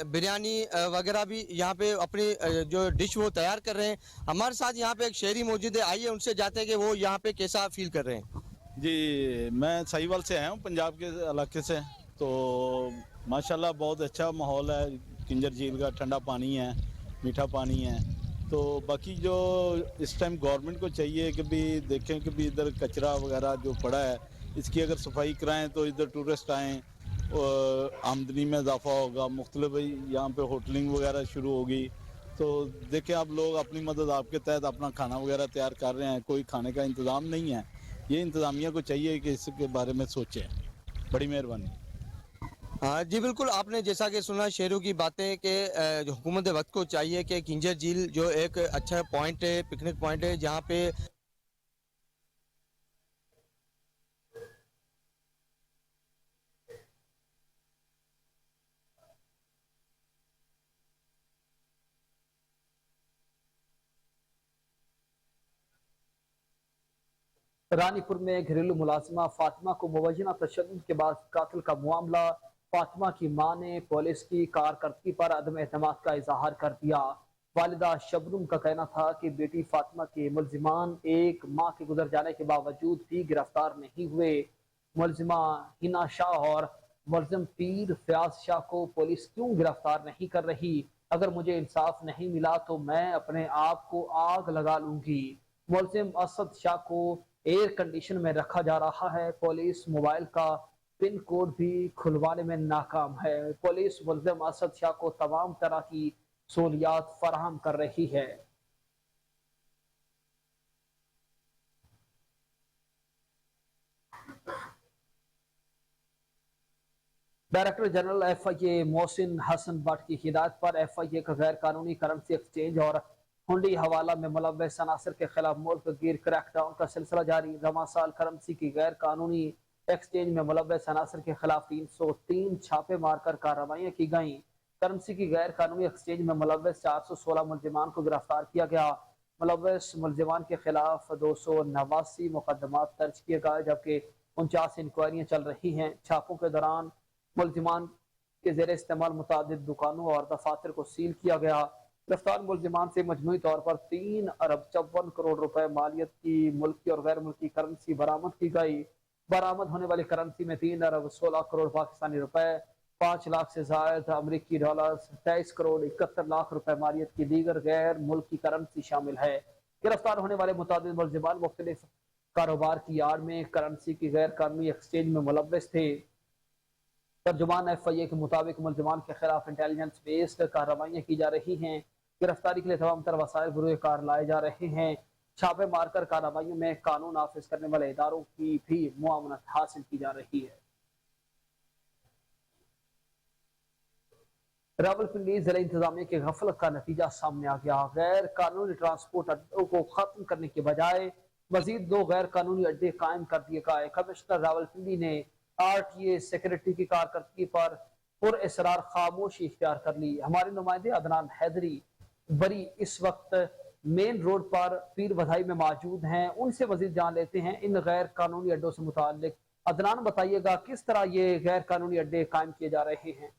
बिरयानी वगैरह भी यहाँ पे अपनी जो डिश वो तैयार कर रहे हैं। हमारे साथ यहाँ पे एक शहरी मौजूद है, आइए उनसे जाते हैं कि वो यहाँ पे कैसा फील कर रहे हैं। जी, मैं साहिवाल से आया हूँ, पंजाब के इलाके से। तो माशाल्लाह बहुत अच्छा माहौल है। किंजर झील का ठंडा पानी है, मीठा पानी है। तो बाकी जो इस टाइम गवर्नमेंट को चाहिए कि भी देखें कि भी इधर कचरा वगैरह जो पड़ा है इसकी अगर सफाई कराएं तो इधर टूरिस्ट आएँ, आमदनी में इजाफा होगा। मुख्तलिफ यहाँ पे होटलिंग वगैरह शुरू होगी। तो देखें आप लोग अपनी मदद आपके तहत अपना खाना वगैरह तैयार कर रहे हैं, कोई खाने का इंतज़ाम नहीं है। ये इंतज़ामिया को चाहिए कि इसके बारे में सोचें। बड़ी मेहरबानी। हाँ जी, बिल्कुल, आपने जैसा कि सुना शहरों की बातें कि जो हुकूमत वक्त को चाहिए कि किंजर झील जो एक अच्छा पॉइंट है, पिकनिक पॉइंट है, जहाँ पे रानीपुर में घरेलू मुलाजिमा फातिमा को मुवज्जना तशद्दुद के बाद कातिल का मामला। फातिमा की मां ने पुलिस की कारकर्दगी पर अदम एतमाद का इजहार कर दिया। वालिदा शबनम का कहना था कि बेटी फातिमा के मुलजिमान एक माह के गुजर जाने के बावजूद भी गिरफ्तार नहीं हुए। मुलजिमा हिना शाह और मुलजिम पीर फयाज शाह को पुलिस क्यों गिरफ्तार नहीं कर रही? अगर मुझे इंसाफ नहीं मिला तो मैं अपने आप को आग लगा लूंगी। मुलजिम असद शाह को एयर कंडीशन में रखा जा रहा है। पुलिस मोबाइल का पिन कोड भी खुलवाने में नाकाम है। पुलिस मुलजिम असद शाह को तमाम तरह की सहूलियात फराहम कर रही है। Director general FIA Mohsin Hassan Bhatt की हिदायत पर FIA का गैर कानूनी करेंसी एक्सचेंज और हुंडी हवाला में मुलव्वस अनासर के खिलाफ मुल्क गिर क्रैकडाउन का सिलसिला जारी। रवा साल करेंसी की गैर कानूनी एक्सचेंज में मुलव्वस अनासर के खिलाफ 303 छापे मारकर कार्रवाइयां की गई। करेंसी की गैर कानूनी एक्सचेंज में मुलव्वस 416 मुलजिमान को गिरफ्तार किया गया। मुलव्वस मुलजिमान के खिलाफ 289 मुकदमात दर्ज किए गए, जबकि 49 इंक्वायरियां चल रही हैं। छापों के दौरान मुलजिमान के जेर इस्तेमाल मुतादिद दुकानों और दफातर को सील किया गया। गिरफ्तार मुलजिमान से मजमूई तौर पर 3 अरब 54 करोड़ रुपए मालियत की मुल्की और गैर मुल्की करेंसी बरामद की गई। बरामद होने वाली करेंसी में 3 अरब 16 करोड़ पाकिस्तानी रुपए, 5 लाख से ज्यादा अमरीकी डॉलर, 23 करोड़ 71 लाख रुपए मालियत की दीगर गैर मुल्की करेंसी शामिल है। गिरफ्तार होने वाले मुतादिद मुलजिमान मुख्तलिफ कारोबार की आड़ में करेंसी की गैर कानूनी एक्सचेंज में मुलव्वस थे। तर्जुमान FIA के मुताबिक मुलजमान के खिलाफ इंटेलिजेंस बेस्ड कार्रवाइयाँ की जा रही हैं। गिरफ्तारी के लिए तमाम तर वसाइल बुरे कार लाए जा रहे हैं। छापे मारकर कार्रवाइयों में कानून नाफिज करने वाले इदारों की भी मुआवनत हासिल की जा रही है। रावलपिंडी जिला इंतजामिया की गफलत का नतीजा सामने आ गया। गैर कानूनी ट्रांसपोर्ट अड्डों को खत्म करने के बजाय मजीद 2 गैर कानूनी अड्डे कायम कर दिए गए। कमिश्नर रावलपिंडी ने RTA सिक्योरिटी की कारकर्दगी पर पुरअसरार खामोशी इख्तियार कर ली। हमारे नुमाइंदे अदनान हैदरी बरी इस वक्त मेन रोड पर पीर बधाई में मौजूद हैं, उनसे मजीद जान लेते हैं इन गैर कानूनी अड्डों से मुताल्लिक। अदनान, बताइएगा किस तरह ये गैर कानूनी अड्डे कायम किए जा रहे हैं?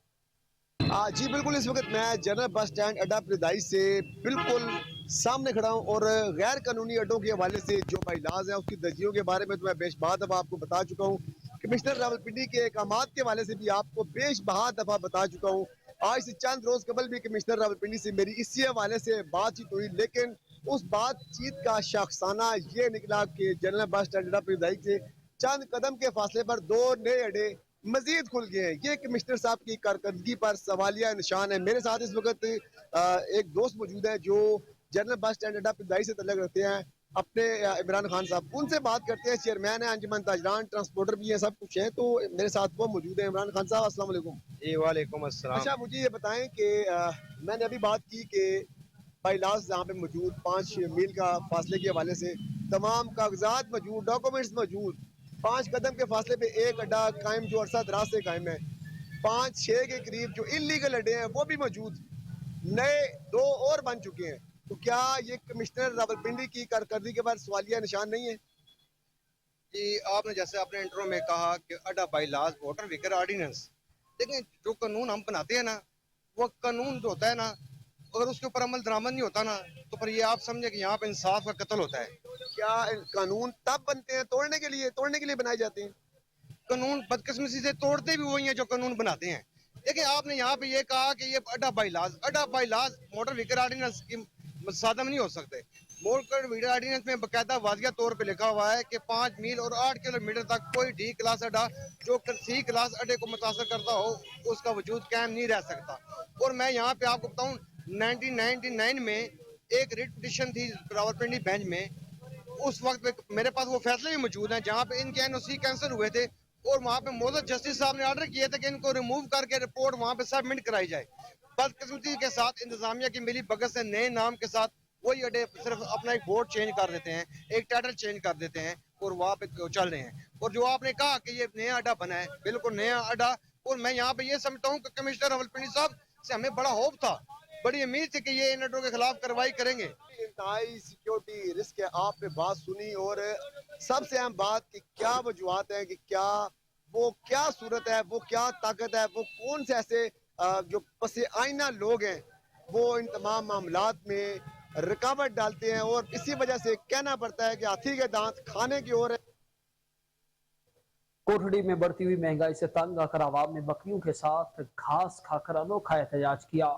जी बिल्कुल, इस वक्त मैं जनरल बस स्टैंड अड्डा प्रदाई से बिल्कुल सामने खड़ा हूँ और गैर कानूनी अड्डों के हवाले से जो बाइलाज है उसकी दर्जियों के बारे में तो मैं बेशबहा दफ़ा आपको बता चुका हूँ। कमिश्नर रावलपिंडी के अहकामात के हवाले से भी आपको बेशबहा दफ़ा बता चुका हूँ। आज से चंद रोज कबल भी कमिश्नर रावलपिंडी से मेरी इसी हवाले से बातचीत हुई, लेकिन उस बातचीत का शाखसाना ये निकला कि जनरल बस स्टैंड अड्डा प्रदाई से चंद कदम के फासले पर 2 नए अड्डे मजीद खुल गए हैं। ये कमिश्नर साहब की कारकर्दगी पर सवालिया निशान है। मेरे साथ इस वक्त एक दोस्त मौजूद है जो जनरल बस स्टैंड अड्डा पिदाई से तल्लुक़ रखते हैं, अपने इमरान खान साहब। उनसे बात करते हैं। चेयरमैन है अंजुमन ताजरान, ट्रांसपोर्टर भी है, सब कुछ है। तो मेरे साथ वो मौजूद है। इमरान खान साहब, अस्सलाम वालेकुम। वालेकुम अस्सलाम। अच्छा, मुझे ये बताएं कि मैंने अभी बात की कि बाइलास जहाँ पे मौजूद 5 मील का फासले के हवाले से तमाम कागजात मौजूद, डॉक्यूमेंट्स मौजूद, 5 कदम के फासले पे एक अड्डा कायम जो अरसा दराज से कायम है, 5-6 के करीब जो इलीगल अड्डे हैं वो भी मौजूद, नए 2 और बन चुके हैं। तो क्या ये कमिश्नर रावलपिंडी की कारकर्दगी के बाद सवालिया निशान नहीं है? जी, आपने जैसे अपने इंट्रो में कहा कि अड्डा बाइलाज वोटर व्हीकल ऑर्डिनेंस, लेकिन जो कानून हम बनाते हैं ना, वो कानून जो होता है ना, अगर उसके ऊपर अमल दरामद नहीं होता ना, तो फिर ये आप समझे कि यहाँ पे इंसाफ का कत्ल होता है। क्या कानून तब बनते हैं तोड़ने के लिए बनाए जाते हैं? कानून बदकिस्मती से तोड़ते भी वही हैं जो कानून बनाते हैं। देखिए, आपने यहाँ पे ये कहा कि ये अड्डा बाइलाज मोटर व्हीकल ऑर्डिनेंस की सादम नहीं हो सकते। मोटर व्हीकल ऑर्डिनेंस में बाकायदा वाजिया तौर पे लिखा हुआ है कि 5 मील और 8 किलोमीटर तक कोई D क्लास अड्डा जो C क्लास अड्डे को मुतासर करता हो उसका वजूद कायम नहीं रह सकता। और मैं यहाँ पे आपको बताऊँ, 1999 में एक रिट पिटिशन थी रावलपिंडी बेंच में, उस वक्त मेरे पास वो फैसले भी मौजूद हैं जहाँ पे इनके NOC कैंसिल हुए थे और वहाँ पे मौजूद जस्टिस साहब ने ऑर्डर किए थे कि इनको रिमूव करके रिपोर्ट वहाँ पे सबमिट कराई जाए। बदकिस्मती के साथ इंतजामिया की मिली भगत से नए नाम के साथ वही अड्डे सिर्फ अपना एक बोर्ड चेंज कर देते हैं, एक टाइटल चेंज कर देते हैं और वहाँ पे चल रहे हैं। और जो आपने कहा कि ये नया अड्डा बना है, बिल्कुल नया अड्डा, और मैं यहाँ पे ये समझता हूँ कि कमिश्नर रावलपिंडी साहब से हमें बड़ा होप था, बड़ी उम्मीद थी कि ये इन अड्डों के खिलाफ कार्रवाई करेंगे। इंतहाई सिक्योरिटी रिस्क है, आपने बात सुनी, और सबसे अहम बात कि क्या वजूहत है, कि क्या सूरत है, वो क्या ताकत है, वो कौन से ऐसे जो पसे आईना लोग हैं वो इन तमाम मामलात में रुकावट डालते हैं, और इसी वजह से कहना पड़ता है कि हाथी के दांत खाने की ओर है। कोठड़ी में बढ़ती हुई महंगाई से तंग आकर आवाम ने बकरियों के साथ घास खाकर अनोखा एहतजाज किया।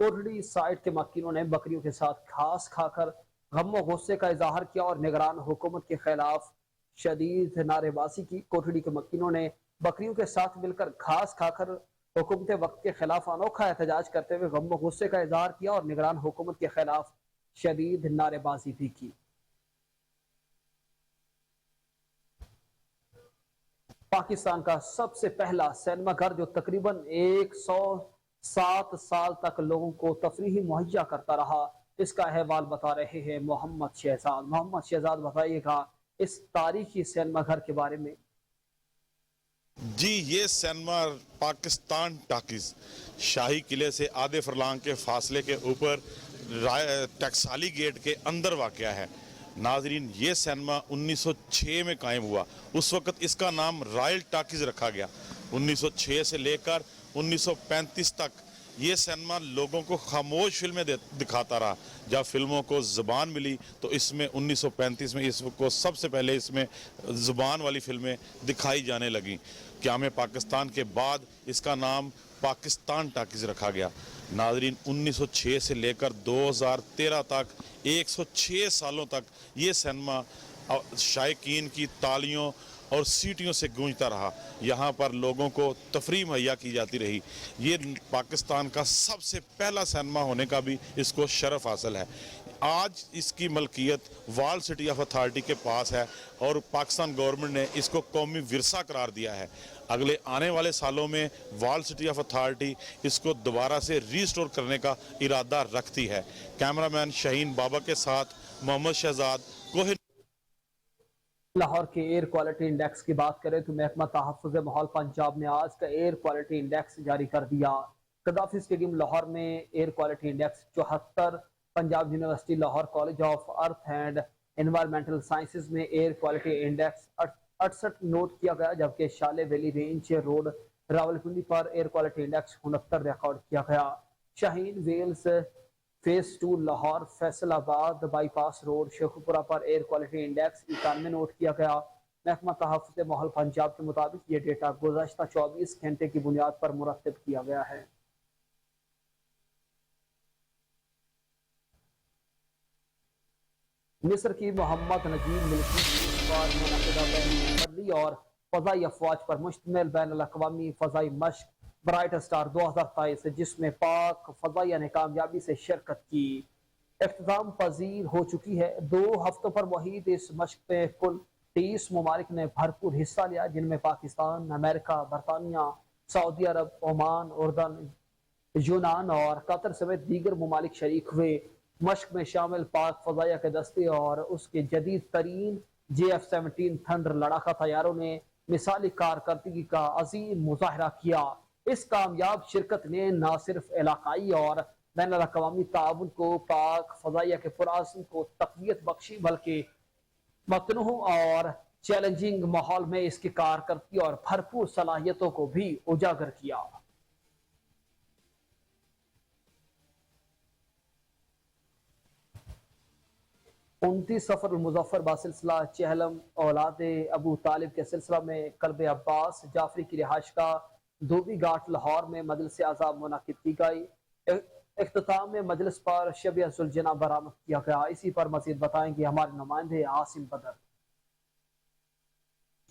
कोठड़ी साइड के मक्कीनों ने बकरियों के साथ घास खाकर गम गुस्से का इजहार किया और निगरान हुकूमत के खिलाफ शदीद नारेबाजी की। कोठड़ी के मक्कीनों ने बकरियों के साथ मिलकर घास खाकर हुकूमत वक्त के खिलाफ अनोखा एहतजाज करते हुए गम गुस्से का इजहार किया और निगरान हुकूमत के खिलाफ शदीद नारेबाजी भी की। पाकिस्तान का सबसे पहला सिनेमा घर जो तकरीबन 107 साल तक लोगों को तफरीही मुहैया करता रहा, इसका अहवाल बता रहे हैं मोहम्मद शहजाद। मोहम्मद शहजाद, बताइएगा इस तारीखी सिनेमा घर के बारे में। जी, ये सिनेमा पाकिस्तान टाकीज शाही किले से आधे फरलांग के फासले के ऊपर टकसाली गेट के अंदर वाक़या है। नाजरीन, ये सिनेमा 1906 में कायम हुआ। उस वक़्त इसका नाम रॉयल टाकीज रखा गया। 1906 से लेकर 1935 तक ये सिनेमा लोगों को खामोश फिल्में दिखाता रहा। जब फिल्मों को ज़ुबान मिली तो इसमें 1935 में इसको सबसे पहले इसमें ज़ुबान वाली फिल्में दिखाई जाने लगी। क़याम पाकिस्तान के बाद इसका नाम पाकिस्तान टाकीज़ रखा गया। नाजरीन, 1906 से लेकर 2013 तक 106 सालों तक ये सिनेमा शायकीन की तालियों और सीटियों से गूंजता रहा। यहाँ पर लोगों को तफरीह मुहैया की जाती रही। ये पाकिस्तान का सबसे पहला सिनेमा होने का भी इसको शरफ हासिल है। आज इसकी मलकियत वाल सिटी ऑफ अथॉरिटी के पास है और पाकिस्तान गवर्नमेंट ने इसको कौमी विरसा करार दिया है। अगले आने वाले सालों में वाल सिटी ऑफ अथॉरिटी इसको दोबारा से रीस्टोर करने का इरादा रखती है। कैमरामैन शाहीन बाबा के साथ मोहम्मद शहजाद कोहिनूर। लाहौर के एयर क्वालिटी इंडेक्स की बात करें तो महकमा तहफ़्फ़ुज़ माहौल पंजाब ने आज का एयर क्वालिटी इंडेक्स जारी कर दिया। गद्दाफी स्टेडियम लाहौर में air quality index 74, Punjab university Lahore college of earth and environmental sciences में एयर क्वालिटी इंडेक्स 68 नोट किया गया, जबकि Shalley valley range road Rawalpindi पर एयर क्वालिटी इंडेक्स 69 रिकॉर्ड किया गया। Shaheen wells phase 2 Lahore Faisalabad bypass road Sheikhupura पर एयर क्वालिटी इंडेक्स 91 नोट किया गया। महकमा तहफ़्फ़ुज़ माहौल पंजाब के मुताबिक ये डेटा गुज़श्ता 24 घंटे की बुनियाद पर मुरतब किया गया है। मिस्र की मोहम्मद नजीब मिल्की पर मुनक़िदा बैनुल-अक़वामी और फ़ज़ाई अफ़वाज पर मुश्तमिल बैनुल-अक़वामी फ़ज़ाई मश्क ब्राइट स्टार 2023, जिसमें पाक फ़ज़ाइया ने कामयाबी से शिरकत की, इख्तिताम पजीर हो चुकी है। 2 हफ्तों पर मुहित इस मश्क में कुल 30 ममालिक ने भरपूर हिस्सा लिया, जिनमें पाकिस्तान, अमेरिका, बरतानिया, सऊदी अरब, ओमान, उर्दन, यूनान और कतर समेत दीगर ममालिक शरीक हुए। मश्क में शामिल पाक फ़ज़ाइया के दस्ते और उसके जदीद तरीन JF-17 थंडर लड़ाका तैयारों ने मिसाली कारकर्दगी का अजीम मुजाहरा किया। इस कामयाब शिरकत ने न सिर्फ इलाकाई और बैनुल-अक़वामी ताउन को पाक फ़ज़ाइया के पुरअज़्म को तक़वियत बख्शी, बल्कि मतनूह और चैलेंजिंग माहौल में इसकी कारकर्दगी और भरपूर सलाहियतों को भी उजागर किया। 29 सफर मुजफ्फर बासिलसिला चहलम औलाद अबू तालिब के सिलसिला में कल्ब अब्बास जाफरी की रिहाइश का धोबी घाट लाहौर में मजलिस आज़ाब मुनक़िद की गई। इख्तिताम में मजलिस पर शबिया सुलझना बरामद किया गया। इसी पर मज़ीद बताएंगे हमारे नुमाइंदे आसिम बदर।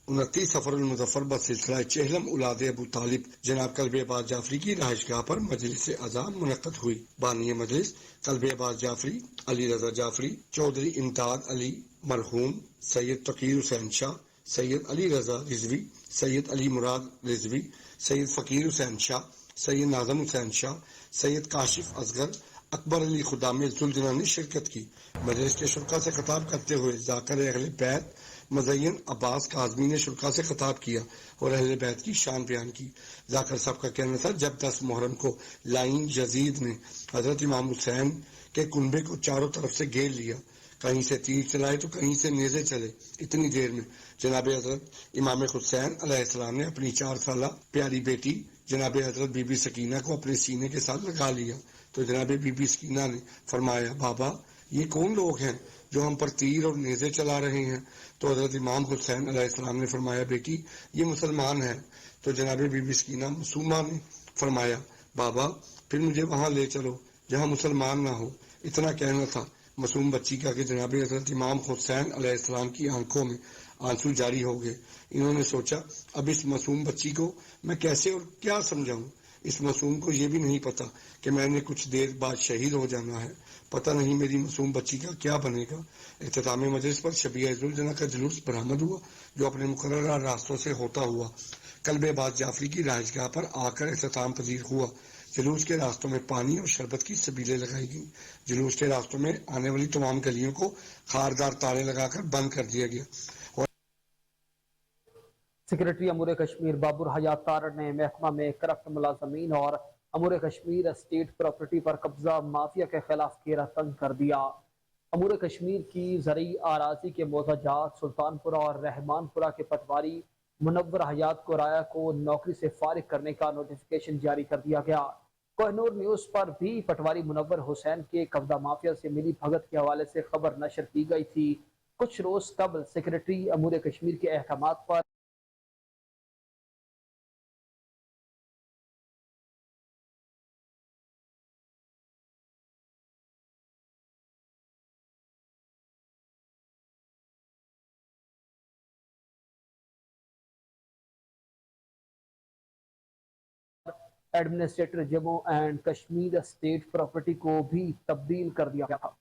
29 सफर मुजफ्फर बसिलसिला चहलम औलाद अबू तालिब जनाब कल्ब अब्बास जाफरी की रिहाइशगाह पर मजलिस आज़ाब मुनक़्क़द हुई। बानी मजलिस कल्ब अब्बास जाफरी, अली रजा जाफरी, चौधरी इम्ताद अली मरहूम, सैयद तकीर हुसैन शाह, सैयद अली रजा रिजवी, सैयद अली मुराद रिजवी, सैयद फ़कीर हुसैन शाह, सैयद नाज़म हुसैन शाह, सैयद काशिफ असगर, अकबर अली खुदाम सुलझना ने शिरकत की। मजलिस के शुरका से खिताब करते हुए ज़ाकिर अहले बैत मुज़य्यन अब्बास काज़मी ने शुरका से खिताब किया और अहले बैत की शान बयान की। ज़ाकिर साहब का कहना था, जब 10 मुहर्रम को लाइन यजीद ने हज़रत इमाम हुसैन के कुनबे को चारों तरफ से घेर लिया, कहीं से तीर चलाए तो कहीं से नेज़े चले। इतनी देर में जनाब हज़रत इमाम हुसैन अलैहिस्सलाम ने अपनी 4 साला प्यारी बेटी जनाब हज़रत बीबी सकीना को अपने सीने के साथ लगा लिया। तो जनाब बीबी सकीना ने फरमाया, बाबा ये कौन लोग हैं जो हम पर तीर और नेज़े चला रहे हैं? तो हज़रत इमाम हुसैन अलैहिस्सलाम ने फरमाया, बेटी ये मुसलमान हैं। तो जनाब बीबी सकीना मासूमा ने फरमाया, बाबा फिर मुझे वहाँ ले चलो जहाँ मुसलमान ना हो। इतना कहना था मासूम बच्ची का कि जनाब हज़रत इमाम हुसैन अलैहिस्सलाम की आंखों में आंसू जारी हो गए। इन्होंने सोचा, अब इस मासूम बच्ची को मैं कैसे और क्या समझाऊं? इस मासूम को ये भी नहीं पता कि मैंने कुछ देर बाद शहीद हो जाना है। पता नहीं मेरी मासूम बच्ची का क्या बनेगा। इख्तिताम मजलिस पर शबिया सुलझना का जुलूस बरामद हुआ, जो अपने मुकर्ररा रास्तों से होता हुआ कल्ब अब्बास जाफरी की रिहाइशगाह पर आकर इख्तिताम पजीर हुआ। जुलूस के रास्तों में पानी और शरबत की सबीलें लगाई गईं। जुलूस के रास्तों में आने वाली तमाम गलियों को खारदार ताले लगाकर बंद कर दिया गया। सेक्रेटरी अमूर कश्मीर बाबुर हयात तारड़ ने महकमा में करप्ट मुलाजमीन और अमूर कश्मीर स्टेट प्रॉपर्टी पर कब्जा माफिया के खिलाफ घेरा तंग कर दिया। अमूर कश्मीर की ज़रई आराजी के मोजाजात सुल्तानपुरा और रहमानपुरा के पटवारी मुनव्वर हयात को राया को नौकरी से फारिग करने का नोटिफिकेशन जारी कर दिया गया। कोहनूर न्यूज़ पर भी पटवारी मुनव्वर हुसैन के कब्जा माफिया से मिली भगत के हवाले से खबर नशर की गई थी। कुछ रोज कबल सेक्रेटरी अमूर कश्मीर के अहकामात पर administrator Jammu and Kashmir state property को भी तब्दील कर दिया गया था।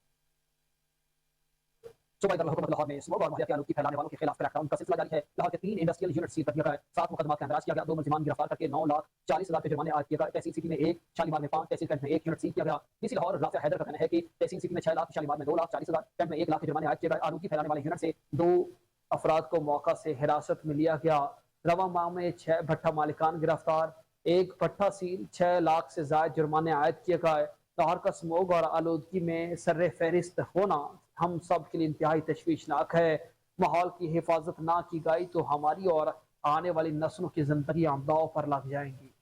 सूबाई दारुल लाहौर में स्मोक और माहियाती आलूगी फैलाने वालों के खिलाफ क्रैकडाउन का सिलसिला जारी है। लाहौर के 3 इंडस्ट्रियल यूनिट सील कर दिया गया है। 7 मुकदमात का इंदराज किया गया। 2 मुलजिमान गिरफ्तार करके 9,40,000 के जुर्माने आयद किए गए। तहसील सिटी में 1, शालीमार में 5, तहसील कैंट में 1 यूनिट सील किया गया। डीसी लाहौर राफिया हैदर का कहना है कि तहसील सिटी में 6 लाख, शालीमार में 2,40,000, कैंट में 1 लाख के जुर्माने आयद किए गए। आलूगी फैलाने वाले यूनिट से 2 अफराद को मौका से हिरासत में लिया गया। रवा माह में 6 भट्ठा मालिकान गिरफ्तार, 1 भट्ठा सील, 6 लाख से ज्यादा जुर्माने आयद किए गए। लाहौर का स्मोग और आलूदगी में सर्रे फहरिस्त होना हम सब के लिए इंतहाई तशवीशनाक है। माहौल की हिफाजत ना की गई तो हमारी और आने वाली नस्लों की जिंदगी दांव पर लग जाएंगी।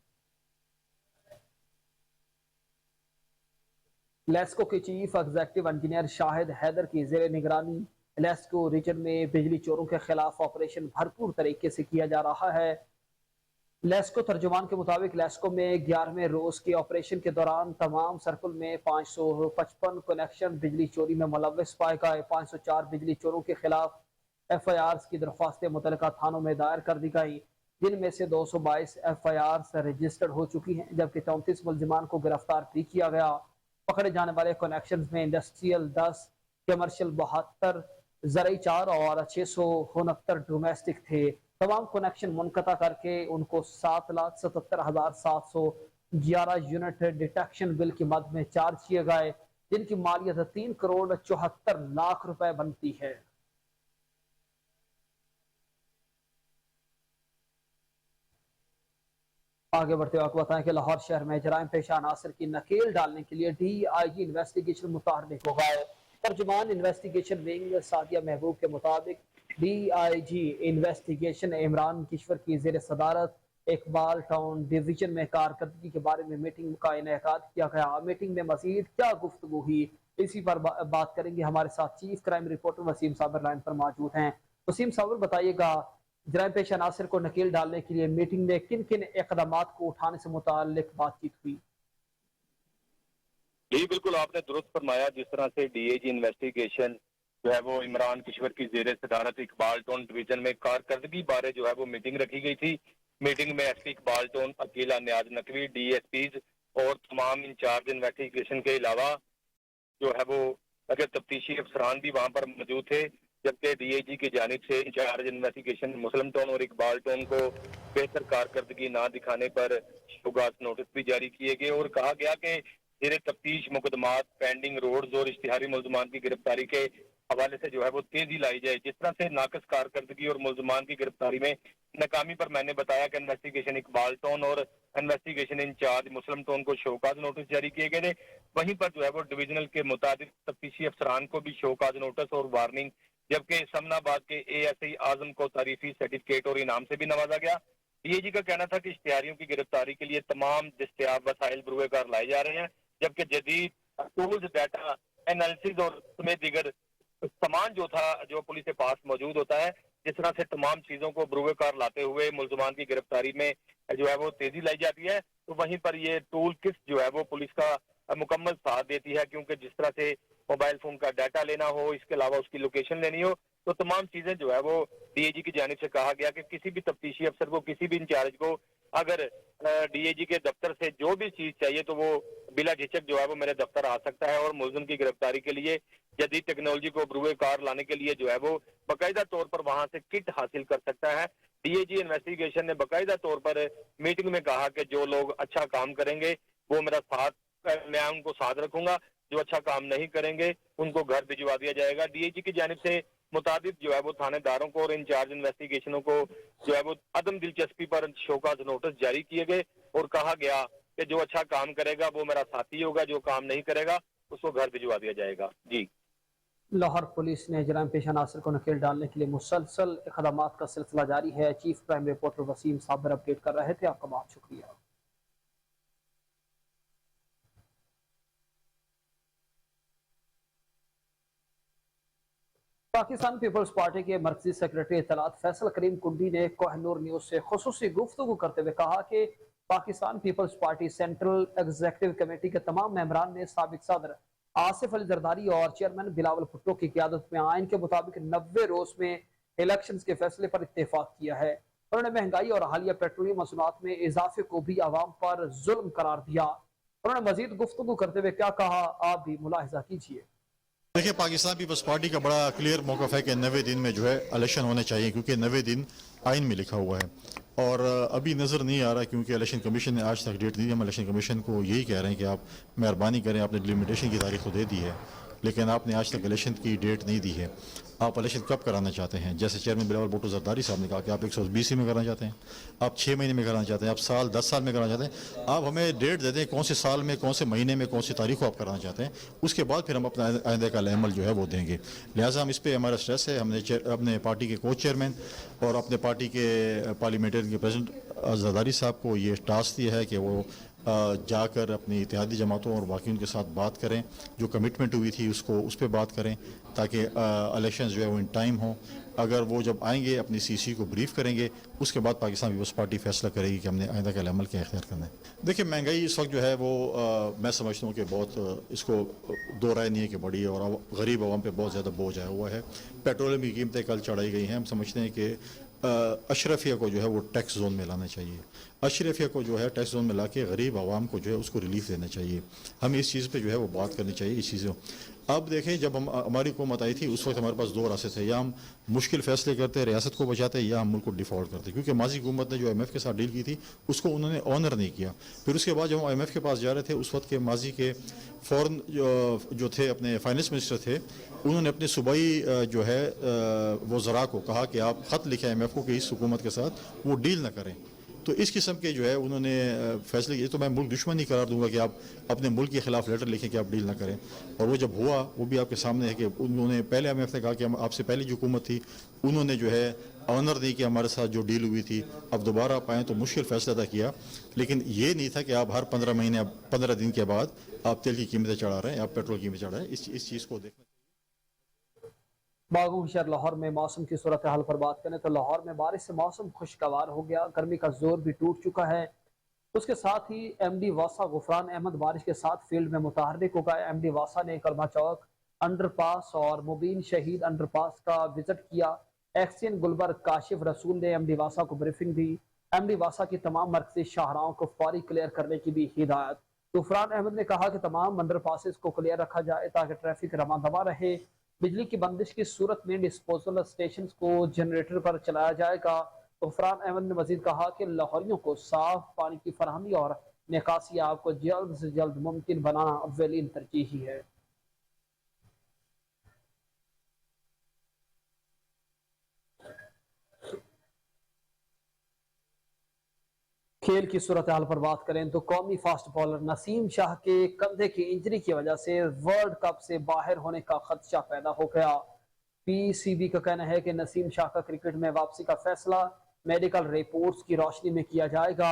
लेस्को के chief executive engineer Shahid Haider की जेर निगरानी लेस्को रीजन में बिजली चोरों के खिलाफ ऑपरेशन भरपूर तरीके से किया जा रहा है। लेस्को तर्जुमान के मुताबिक लेस्को में 11वें रोज के ऑपरेशन के दौरान तमाम सर्कल में 555 कनेक्शन बिजली चोरी में मुलव्वस पाए गए। 504 बिजली चोरों के खिलाफ FIRs की दरख्वास्तें मुतल्लिका थानों में दायर कर दी गई, जिनमें से 222 FIRs रजिस्टर्ड हो चुकी हैं, जबकि 34 मुलजिमान को गिरफ्तार भी किया गया। पकड़े जाने वाले कनेक्शन में इंडस्ट्रियल 10, कमर्शियल 72, ज़रई 4 और 669 डोमेस्टिक थे। तमाम कनेक्शन मुनक़ता करके उनको 7,77,711 यूनिट डिटेक्शन बिल की मद में चार्ज किए गए, जिनकी मालियत 3 करोड़ 74 लाख रुपए बनती है। आगे बढ़ते हुए आपको बताएं कि लाहौर शहर में जराइम पेशा अनासर की नकेल डालने के लिए DIG इन्वेस्टिगेशन मुतहर्रिक हो गए। तर्जुमान इन्वेस्टिगेशन विंग सादिया महबूब के मुताबिक DIG इन्वेस्टिगेशन इमरान किश्वर की जेर सदारत इकबाल टाउन डिवीजन में कारकर्दगी के बारे में मीटिंग का इनेकाद किया गया। मीटिंग में मजीद क्या गुफ्तगू हुई, इसी पर बात करेंगे। हमारे साथ चीफ क्राइम रिपोर्टर वसीम साबर लाइन पर मौजूद हैं। वसीम साबर, बताइएगा जराइम पेश अनासर को नकेल डालने के लिए मीटिंग में किन किन इकदामात को उठाने से मुताल्लिक बातचीत हुई? जी बिल्कुल, आपने दुरुस्त फरमाया। जिस तरह से DIG इन्वेस्टिगेशन जो है वो इमरान किश्वर की जेर सदारत इकबाल टाउन डिवीजन में कारकर्दगी बारे जो है वो मीटिंग रखी गई थी। मीटिंग में SP Iqbal town, Aqeela Niaz Naqvi, DSPs और तमाम इंचार्ज इन्वेस्टिगेशन के अलावा जो है वो अगर तफ्तीशी अफसरान भी वहाँ पर मौजूद थे, जबकि DIG की जानिब से इंचार्ज इन्वेस्टिगेशन मुस्लिम टाउन और इकबाल टाउन को बेहतर कारकर्दगी ना दिखाने पर शोगास नोटिस भी जारी किए गए और कहा गया कि जेर तफ्तीश मुकदमात, पेंडिंग रोड्स और इश्तिहारी मुलजमान की गिरफ्तारी के हवाले से जो है वो तेजी लाई जाए। जिस तरह से नाकस कारकर्दगी और मुलजमान की गिरफ्तारी में नाकामी पर मैंने बताया कि इन्वेस्टिगेशन इकबाल टाउन और इन्वेस्टिगेशन इंचार्ज मुस्लिम टाउन को शोकाज नोटिस जारी किए गए थे। वहीं पर जो है वो डिविजनल के मुताबिक तफ्तीशी अफसरान को भी शोकाज नोटिस और वार्निंग, जबकि समनाबाद के ASI आजम को तारीफी सर्टिफिकेट और इनाम से भी नवाजा गया। DIG का कहना था कि इश्तिहारियों की गिरफ्तारी के लिए तमाम दस्तयाब वसाइल बुरुए कार लाए जा रहे हैं, जबकि जदीद टूल्स, डाटा एनालिसिस और समेत दीगर सामान जो पुलिस के पास मौजूद होता है, जिस तरह से तमाम चीजों को बुरुए कार लाते हुए मुलजमान की गिरफ्तारी में जो है वो तेजी लाई जाती है। तो वहीं पर ये टूल किट जो है वो पुलिस का मुकम्मल साथ देती है, क्योंकि जिस तरह से मोबाइल फोन का डाटा लेना हो, इसके अलावा उसकी लोकेशन लेनी हो, तो तमाम चीजें जो है वो DIG की जानिब से कहा गया कि किसी भी तफ्तीशी अफसर को, किसी भी इंचार्ज को अगर DIG के दफ्तर से जो भी चीज चाहिए तो वो बिला झिझक जो है वो मेरे दफ्तर आ सकता है और मुलजिम की गिरफ्तारी के लिए जदीद टेक्नोलॉजी को बुरुए कार लाने के लिए जो है वो बाकायदा तौर पर वहां से किट हासिल कर सकता है। DIG इन्वेस्टिगेशन ने बाकायदा तौर पर मीटिंग में कहा कि जो लोग अच्छा काम करेंगे वो मेरा साथ, मैं उनको साथ रखूंगा, जो अच्छा काम नहीं करेंगे उनको घर भिजवा दिया जाएगा। DIG की जानिब से मुताबिक जो है वो थानेदारों को और इंचार्ज इन्वेस्टिगेशनों को जो है वो अदम दिलचस्पी पर शोकाज नोटिस जारी किए गए और कहा गया कि जो अच्छा काम करेगा वो मेरा साथी होगा, जो काम नहीं करेगा उसको घर भिजवा दिया जाएगा। जी, लाहौर पुलिस ने जराइम पेशा अनासर को नकेल डालने के लिए मुसलसल इक़दामात का सिलसिला जारी है। चीफ क्राइम रिपोर्टर वसीम साबर अपडेट कर रहे थे। आपका बहुत शुक्रिया। पाकिस्तान पीपल्स पार्टी के मरकजी सेक्रेटरी इत्तलात फैसल करीम कुंडी ने कोहिनूर न्यूज से खुसूसी गुफ्तगू करते हुए कहा कि Pakistan Peoples Party central executive committee के तमाम मेंबरान ने साबिक सदर आसिफ अली जरदारी और चेयरमैन बिलावल भुट्टो की क़यादत में आइन के मुताबिक 90 रोज में इलेक्शन के फैसले पर इत्तेफाक किया है। उन्होंने महंगाई और हालिया पेट्रोलियम मसूनात में इजाफे को भी आवाम पर जुल्म करार दिया। उन्होंने मजीद गुफ्तगू करते हुए क्या कहा, आप भी मुलाहिजा कीजिए। देखिए, पाकिस्तान पीपल्स पार्टी का बड़ा क्लियर मौक़िफ़ है कि 90 दिन में जो है इलेक्शन होने चाहिए, क्योंकि 90 दिन आइन में लिखा हुआ है और अभी नज़र नहीं आ रहा, क्योंकि इलेक्शन कमीशन ने आज तक डेट दी। हम इलेक्शन कमीशन को यही कह रहे हैं कि आप मेहरबानी करें, आपने डिलिमिटेशन की तारीख तो दे दी है, लेकिन आपने आज तक इलेक्शन की डेट नहीं दी है। आप इलेक्शन कब कराना चाहते हैं? जैसे चेयरमैन बिलावल भुट्टो जरदारी साहब ने कहा कि आप 120 में कराना चाहते हैं, आप 6 महीने में कराना चाहते हैं, आप साल 10 साल में कराना चाहते हैं। आप हमें डेट दे दें, कौन से साल में, कौन से महीने में, कौन सी तारीख को आप कराना चाहते हैं, उसके बाद फिर हम अपना आइंदा का अमल जो है वो देंगे। लिहाजा हम इस पर हमारा स्ट्रेस है। हमने अपने पार्टी के को चेयरमैन और अपने पार्टी के पार्लियामेंटेरियन के प्रेसिडेंट जरदारी साहब को ये टास्क दिया है कि वो जाकर अपनी इत्तेहादी जमातों और बाकी उनके साथ बात करें, जो कमिटमेंट हुई थी उसको उस पर बात करें, ताकि इलेक्शन जो है वो इन टाइम हो। अगर वो जब आएंगे अपनी सीसी को ब्रीफ करेंगे, उसके बाद पाकिस्तान पीपल्स पार्टी फैसला करेगी कि हमने आइंदा का अमल क्या इख्तियार करना है। देखिए, महंगाई इस वक्त जो है वो मैं समझता हूँ कि बहुत इसको दो राय नहीं है कि बड़ी है और गरीब आवाम पे बहुत ज़्यादा बोझ आया हुआ है। पेट्रोलियम की कीमतें कल चढ़ाई गई हैं। हम समझते हैं कि अशरफिया को जो है वो टैक्स जोन में लाना चाहिए। अशरफिया को जो है टैक्स जोन में ला के गरीब आवाम को जो है उसको रिलीफ देना चाहिए। हमें इस चीज़ पे जो है वो बात करनी चाहिए इस चीज़ों। अब देखें, जब हमारी हुकूमत आई थी उस वक्त हमारे पास दो रास्ते थे, या हम मुश्किल फैसले करते, रियासत को बचाते, या हम मुल्क को डिफ़ॉल्ट करते, क्योंकि माजी हुकूमत ने जो IMF के साथ डील की थी उसको उन्होंने ऑनर नहीं किया। फिर उसके बाद जब हम IMF के पास जा रहे थे, उस वक्त के माजी के फॉरेन जो थे अपने फाइनेंस मिनिस्टर थे, उन्होंने अपने सूबाई जो है वो ज़रा को कहा कि आप ख़त लिखें IMF को कि इस हुकूमत के साथ वो डील ना करें। तो इस किस्म के जो है उन्होंने फैसले किए। तो मैं मुल्क दुश्मन ही करार दूंगा कि आप अपने मुल्क के खिलाफ लेटर लिखें कि आप डील ना करें। और वो जब हुआ, वो भी आपके सामने है कि उन्होंने पहले IMF ने कहा कि हम आपसे पहले जो हुकूमत थी उन्होंने जो है ऑनर नहीं किया हमारे साथ जो डील हुई थी। अब दोबारा आप आएँ तो मुश्किल फैसला था किया, लेकिन ये नहीं था कि आप हर 15 महीने 15 दिन के बाद आप तेल की कीमतें चढ़ा रहे हैं, आप पेट्रोल की कीमतें चढ़ा रहे हैं। इस चीज़ को देखना। बागों शहर लाहौर में मौसम की सूरत हाल पर बात करें तो लाहौर में बारिश से मौसम खुशगवार हो गया, गर्मी का जोर भी टूट चुका है। उसके साथ ही MD वासा गुफरान अहमद बारिश के साथ फील्ड में मुतहर्रिक हो गए। MD वासा ने कलमा चौक अंडरपास और मुबीन शहीद अंडरपास का विजिट किया। एक्सियन गुलबर्ग काशिफ रसूल ने MD वासा को ब्रीफिंग दी। MD वासा की तमाम मरकजी शाहराहों को फौरी क्लियर करने की भी हिदायत। गुफरान अहमद ने कहा कि तमाम अंडरपासेस को क्लियर रखा जाए ताकि ट्रैफिक रमा दमा रहे। बिजली की बंदिश की सूरत में डिस्पोजल स्टेशन को जनरेटर पर चलाया जाएगा। गुफरान अहमद ने मजीद कहा कि लाहौरियों को साफ पानी की फराहमी और निकासी आब को जल्द से जल्द मुमकिन बनाना अव्वलीन तरजीही है। खेल की सूरत हाल पर बात करें तो कौमी फास्ट बॉलर नसीम शाह के कंधे की इंजरी की वजह से वर्ल्ड कप से बाहर होने का खदशा पैदा हो गया। PCB का कहना है कि नसीम शाह का क्रिकेट में वापसी का फैसला मेडिकल रिपोर्ट्स की रोशनी में किया जाएगा।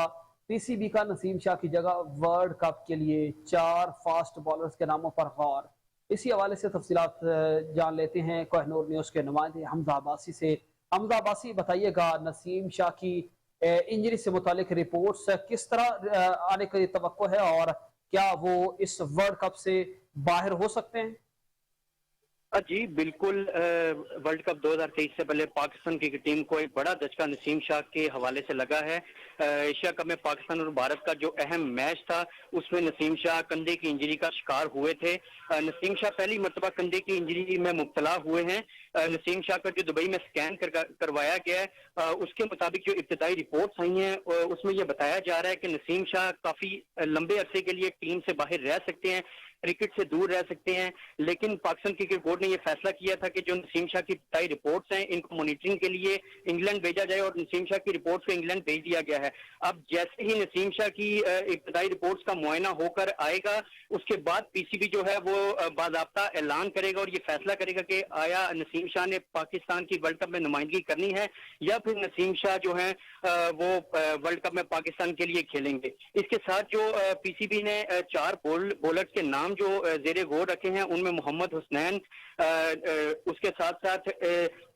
PCB का नसीम शाह की जगह वर्ल्ड कप के लिए 4 फास्ट बॉलर्स के नामों पर गौर। इसी हवाले से तफसीलात जान लेते हैं कोहिनूर न्यूज के नुमाइंदे हमजा अब्बासी से। हमजा अब्बासी, बताइएगा नसीम शाह की इंजरी से मुतालिक रिपोर्ट्स किस तरह आने की तवक्को है और क्या वो इस वर्ल्ड कप से बाहर हो सकते हैं? जी बिल्कुल, वर्ल्ड कप 2023 से पहले पाकिस्तान क्रिकेट टीम को एक बड़ा झटका नसीम शाह के हवाले से लगा है। एशिया कप में पाकिस्तान और भारत का जो अहम मैच था उसमें नसीम शाह कंधे की इंजरी का शिकार हुए थे। नसीम शाह पहली मरतबा कंधे की इंजरी में मुब्तला हुए हैं। नसीम शाह का जो दुबई में स्कैन करवाया गया है उसके मुताबिक जो इब्तिदाई रिपोर्ट्स आई हैं उसमें यह बताया जा रहा है कि नसीम शाह काफी लंबे अरसे के लिए टीम से बाहर रह सकते हैं, क्रिकेट से दूर रह सकते हैं। लेकिन पाकिस्तान क्रिकेट बोर्ड ने यह फैसला किया था कि जो नसीम शाह की इब्तिदाई रिपोर्ट्स हैं इनको मॉनिटरिंग के लिए इंग्लैंड भेजा जाए और नसीम शाह की रिपोर्ट्स को इंग्लैंड भेज दिया गया है। अब जैसे ही नसीम शाह की इब्तिदाई रिपोर्ट्स का मुआयना होकर आएगा उसके बाद PCB जो है वो बाज़ाब्ता ऐलान करेगा और ये फैसला करेगा कि आया नसीम शाह ने पाकिस्तान की वर्ल्ड कप में नुमाइंदगी करनी है या फिर नसीम शाह जो है वो वर्ल्ड कप में पाकिस्तान के लिए खेलेंगे। इसके साथ जो PCB ने 4 बॉलर्स के नाम जो जेरे गौर रखे हैं उनमें मोहम्मद हुसनैन, उसके साथ साथ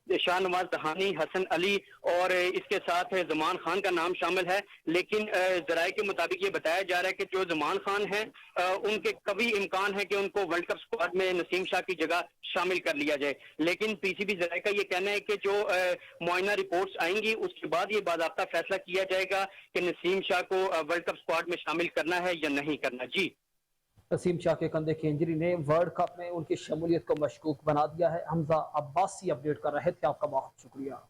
शाहनवाज दहानी, हसन अली और इसके साथ जमान खान का नाम शामिल है। लेकिन जराये के मुताबिक ये बताया जा रहा है कि जो जमान खान है उनके कभी इम्कान है कि उनको वर्ल्ड कप स्क्वाड में नसीम शाह की जगह शामिल कर लिया जाए। लेकिन पीसीबी जराये का ये कहना है कि जो मुआयना रिपोर्ट्स आएंगी उसके बाद ये बाज़ाब्ता फैसला किया जाएगा कि नसीम शाह को वर्ल्ड कप स्क्वाड में शामिल करना है या नहीं करना। जी, नसीम शाह के कंधे की इंजरी ने वर्ल्ड कप में उनकी शमूलियत को मशकूक बना दिया है। हमजा अब्बासी अपडेट कर रहे थे, आपका बहुत शुक्रिया।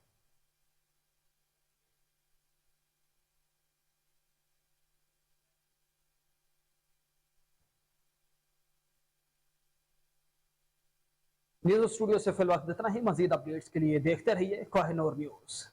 न्यूज़ स्टूडियो से फिल वक्त इतना ही। मजीद अपडेट्स के लिए देखते रहिए कोहिनूर न्यूज़।